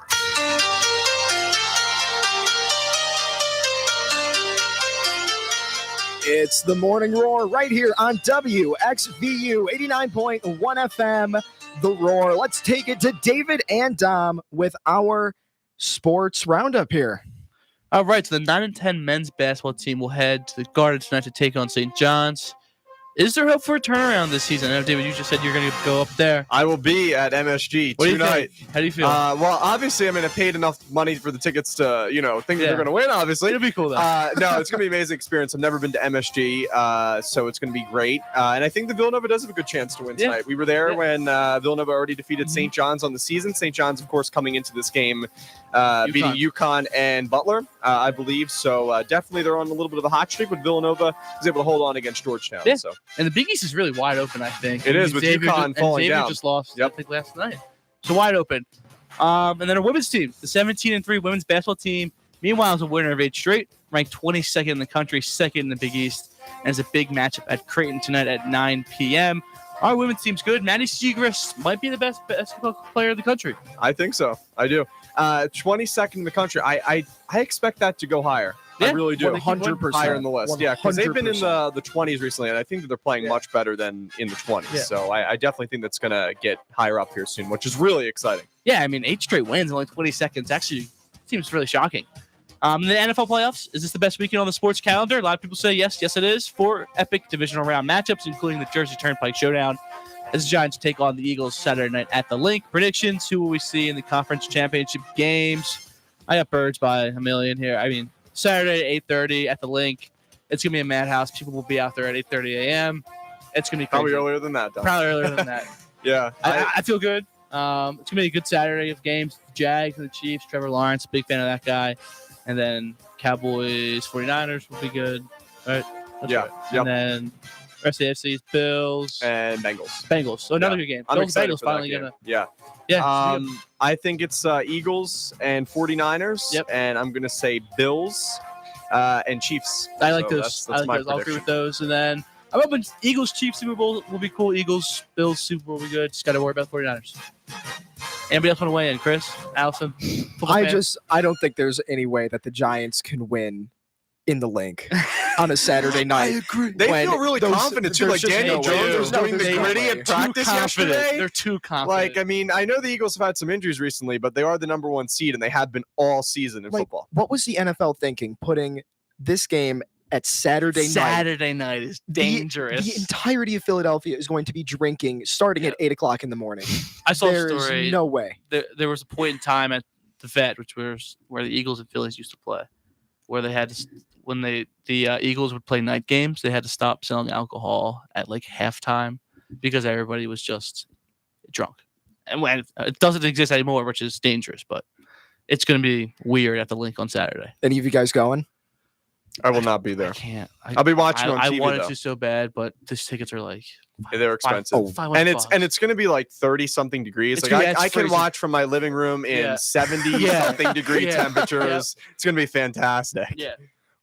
It's the Morning Roar right here on WXVU 89.1 FM. The Roar. Let's take it to David and Dom with our sports roundup here. All right, so the 9 and 10 men's basketball team will head to the Garden tonight to take on St. John's. Is there hope for a turnaround this season? I know, David, you just said you're going to go up there. I will be at MSG What do you tonight. think? How do you feel? Well, obviously, I mean, I paid enough money for the tickets to, think that they're going to win, obviously. It'll be cool, though. No, it's going to be an amazing experience. I've never been to MSG, so it's going to be great. And I think the Villanova does have a good chance to win tonight. We were there when Villanova already defeated St. John's on the season. St. John's, of course, coming into this game, beating UConn and Butler, I believe. So definitely they're on a little bit of a hot streak, but Villanova is able to hold on against Georgetown. Yeah. So. And the Big East is really wide open, I think. It is, with UConn falling Xavier down. just lost, I think, last night. So wide open. And then a women's team, the 17-3 women's basketball team, meanwhile, is a winner of 8 straight, ranked 22nd in the country, second in the Big East, and it's a big matchup at Creighton tonight at 9 p.m. Our women's team's good. Maddie Siegrist might be the best basketball player in the country. I think so. I do. 22nd in the country. I expect that to go higher. I really do. 100% higher in the list. Yeah, because they've been in 100%. the 20s recently, and I think that they're playing much better than in the 20s. Yeah. So I definitely think that's going to get higher up here soon, which is really exciting. Yeah, I mean, 8 straight wins in only 20 seconds actually seems really shocking. The NFL playoffs, is this the best weekend on the sports calendar? A lot of people say yes. Yes, it is. 4 epic divisional round matchups, including the Jersey Turnpike Showdown, as the Giants take on the Eagles Saturday night at the Link. Predictions, who will we see in the conference championship games? I got Birds by a million here. I mean, Saturday at 8:30 at the Link. It's going to be a madhouse. People will be out there at 8:30 a.m. It's going to be crazy. Probably earlier than that, though. Probably earlier than that. Yeah. I feel good. It's going to be a good Saturday of games. The Jags and the Chiefs, Trevor Lawrence, big fan of that guy. And then Cowboys, 49ers will be good. Right? That's Yeah. right. Yep. And then rest of the AFC is Bills. And Bengals. So another good game. I'm Bills excited Bengals for that finally game. going to. Yeah. Yeah. I think it's Eagles and 49ers. Yep. And I'm going to say Bills and Chiefs. I like So those. That's I my like those. I'll agree prediction. with those. And then I'm hoping Eagles Chiefs Super Bowl will be cool. Eagles Bills Super Bowl will be good. Just got to worry about 49ers. Anybody else want to weigh in? Chris, Allison? Football fan? I don't think there's any way that the Giants can win in the Link on a Saturday night. agree. They when feel really those- confident too. there's Like just Daniel no way. Jones was There's no doing the way. gritty at practice yesterday. They're too confident. Like, I mean, I know the Eagles have had some injuries recently, but they are the number 1 seed, and they have been all season in Like, football. what was the NFL thinking putting this game at Saturday night? Saturday night is dangerous. The entirety of Philadelphia is going to be drinking starting at 8 o'clock in the morning. I saw a There's story. no way. There was a point in time at the Vet, which was where the Eagles and Phillies used to play, where they had to, when the Eagles would play night games, they had to stop selling alcohol at like halftime because everybody was just drunk. And when it doesn't exist anymore, which is dangerous, but it's going to be weird at the Link on Saturday. Any of you guys going? I will not be I there. can't. I'll be watching on I TV, wanted though. to so bad, but these tickets are like They're expensive. And it's going to be like 30 something degrees. It's Like gonna be- it's I can freezing. watch from my living room in Yeah. 70 Yeah. something degree Yeah. temperatures. It's going to be fantastic. Yeah.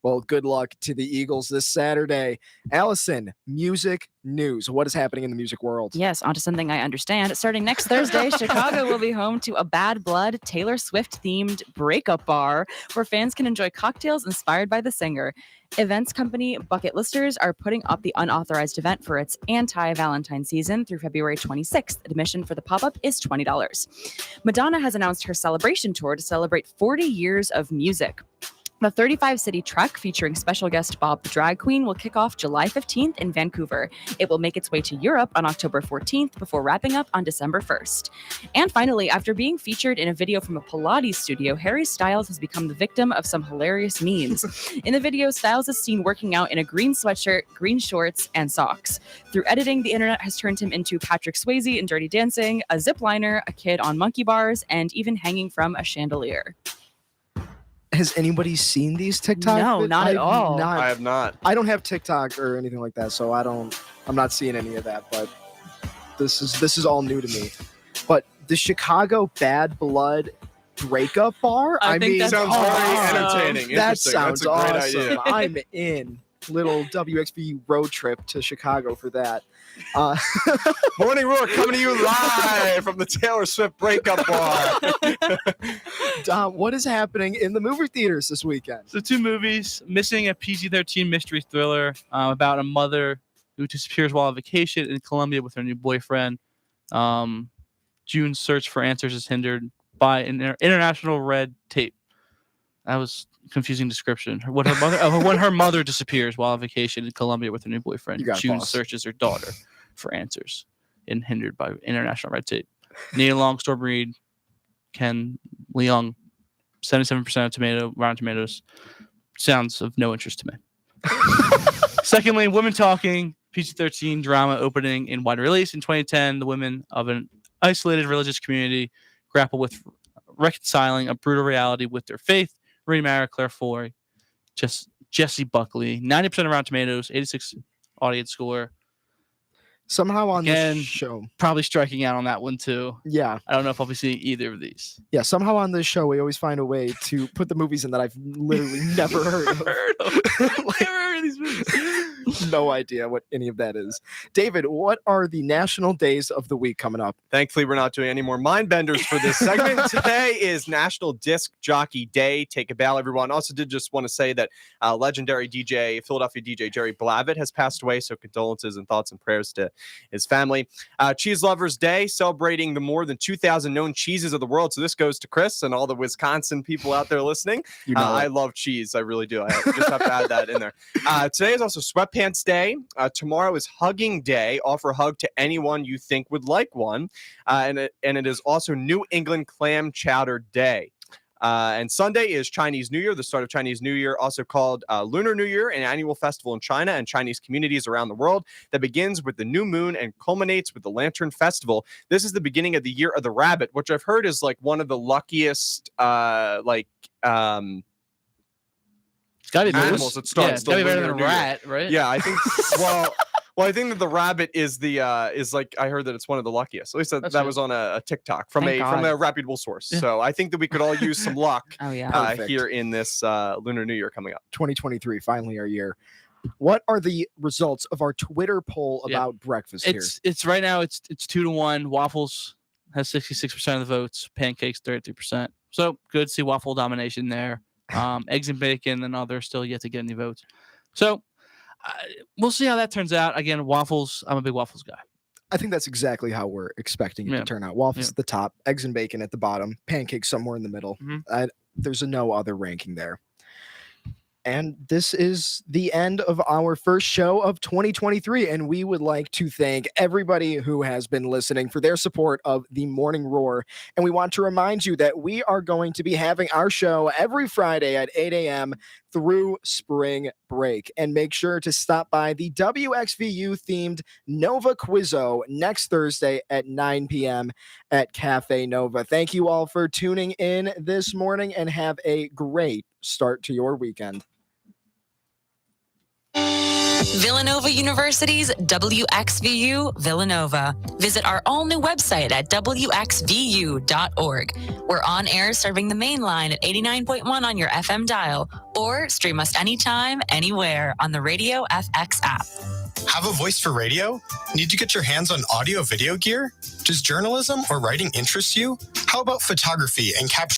Well, good luck to the Eagles this Saturday. Allison, music news. What is happening in the music world? Yes, onto something I understand. Starting next Thursday, Chicago will be home to a Bad Blood Taylor Swift themed breakup bar where fans can enjoy cocktails inspired by the singer. Events company Bucket Listers are putting up the unauthorized event for its anti-Valentine season through February 26th. Admission for the pop-up is $20. Madonna has announced her celebration tour to celebrate 40 years of music. The 35-city trek featuring special guest Bob the Drag Queen will kick off July 15th in Vancouver. It will make its way to Europe on October 14th before wrapping up on December 1st. And finally, after being featured in a video from a Pilates studio, Harry Styles has become the victim of some hilarious memes. In the video, Styles is seen working out in a green sweatshirt, green shorts, and socks. Through editing, the internet has turned him into Patrick Swayze in Dirty Dancing, a zipliner, a kid on monkey bars, and even hanging from a chandelier. Has anybody seen these TikToks? No, not at all. I have not. I don't have TikTok or anything like that, so I'm not seeing any of that, but this is all new to me. But the Chicago Bad Blood breakup bar? I think that sounds very entertaining. That Interesting. sounds That's a great awesome. idea. I'm in. Little WXVU road trip to Chicago for that. Morning Roar coming to you live from the Taylor Swift breakup bar. Dom, what is happening in the movie theaters this weekend? So 2 movies, Missing, a PG-13 mystery thriller about a mother who disappears while on vacation in Colombia with her new boyfriend. June's search for answers is hindered by an international red tape. That was a confusing description. When her mother disappears while on vacation in Colombia with her new boyfriend, You got it, June boss. searches her daughter for answers and hindered by international red tape. Nia Longstorm Reed, Ken Leung, 77% of Rotten Tomatoes. Sounds of no interest to me. Secondly, Women Talking, PG-13 drama opening in wide release in 2010. The women of an isolated religious community grapple with reconciling a brutal reality with their faith. Rooney Mara, Claire Foy, Jesse Buckley, 90% of Rotten Tomatoes, 86 audience score. Somehow on Again, this show. Probably striking out on that one too. Yeah. I don't know if I'll be seeing either of these. Yeah, somehow on this show we always find a way to put the movies in that I've literally never heard of. Never heard of these movies. No idea what any of that is. David, what are the national days of the week coming up? Thankfully, we're not doing any more mind benders for this segment. Today is National Disc Jockey Day. Take a bow, everyone. Also did just want to say that legendary Philadelphia DJ Jerry Blavitt has passed away, so condolences and thoughts and prayers to his family. Cheese Lovers Day, celebrating the more than 2,000 known cheeses of the world. So this goes to Chris and all the Wisconsin people out there listening. I love cheese. I really do. I just have to add that in there. Today is also Sweatpants Day. Tomorrow is Hugging Day. Offer a hug to anyone you think would like one. And it is also New England Clam Chowder Day. And Sunday is Chinese New Year, the start of Chinese New Year, also called Lunar New Year, an annual festival in China and Chinese communities around the world that begins with the new moon and culminates with the Lantern Festival. This is the beginning of the Year of the Rabbit, which I've heard is like one of the luckiest It's gotta be animals most- that starts it's the gotta be better Lunar than a New Year. rat, right? Yeah, I think. Well, I think that the rabbit is like I heard that it's one of the luckiest. At least that That's was on a TikTok from Thank a God. reputable source. Yeah. So I think that we could all use some luck Oh, yeah. Perfect. here in this Lunar New Year coming up. 2023, finally our year. What are the results of our Twitter poll Yeah. about breakfast here? It's right now it's 2-1. Waffles has 66% of the votes, pancakes 33%. So good to see waffle domination there. Eggs and bacon and others still yet to get any votes. So we'll see how that turns out. Again, waffles. I'm a big waffles guy. I think that's exactly how we're expecting it Yeah. to turn out. Waffles Yeah. at the top, eggs and bacon at the bottom, pancakes somewhere in the middle. Mhm. There's no other ranking there. And this is the end of our first show of 2023. And we would like to thank everybody who has been listening for their support of the Morning Roar. And we want to remind you that we are going to be having our show every Friday at 8 a.m. through spring break. And make sure to stop by the WXVU themed Nova Quizzo next Thursday at 9 p.m. at Cafe Nova. Thank you all for tuning in this morning and have a great start to your weekend. Villanova University's WXVU Villanova. Visit our all-new website at wxvu.org. We're on air serving the main line at 89.1 on your FM dial, or stream us anytime, anywhere on the Radio FX app. Have a voice for radio? Need to get your hands on audio video gear? Does journalism or writing interest you? How about photography and capture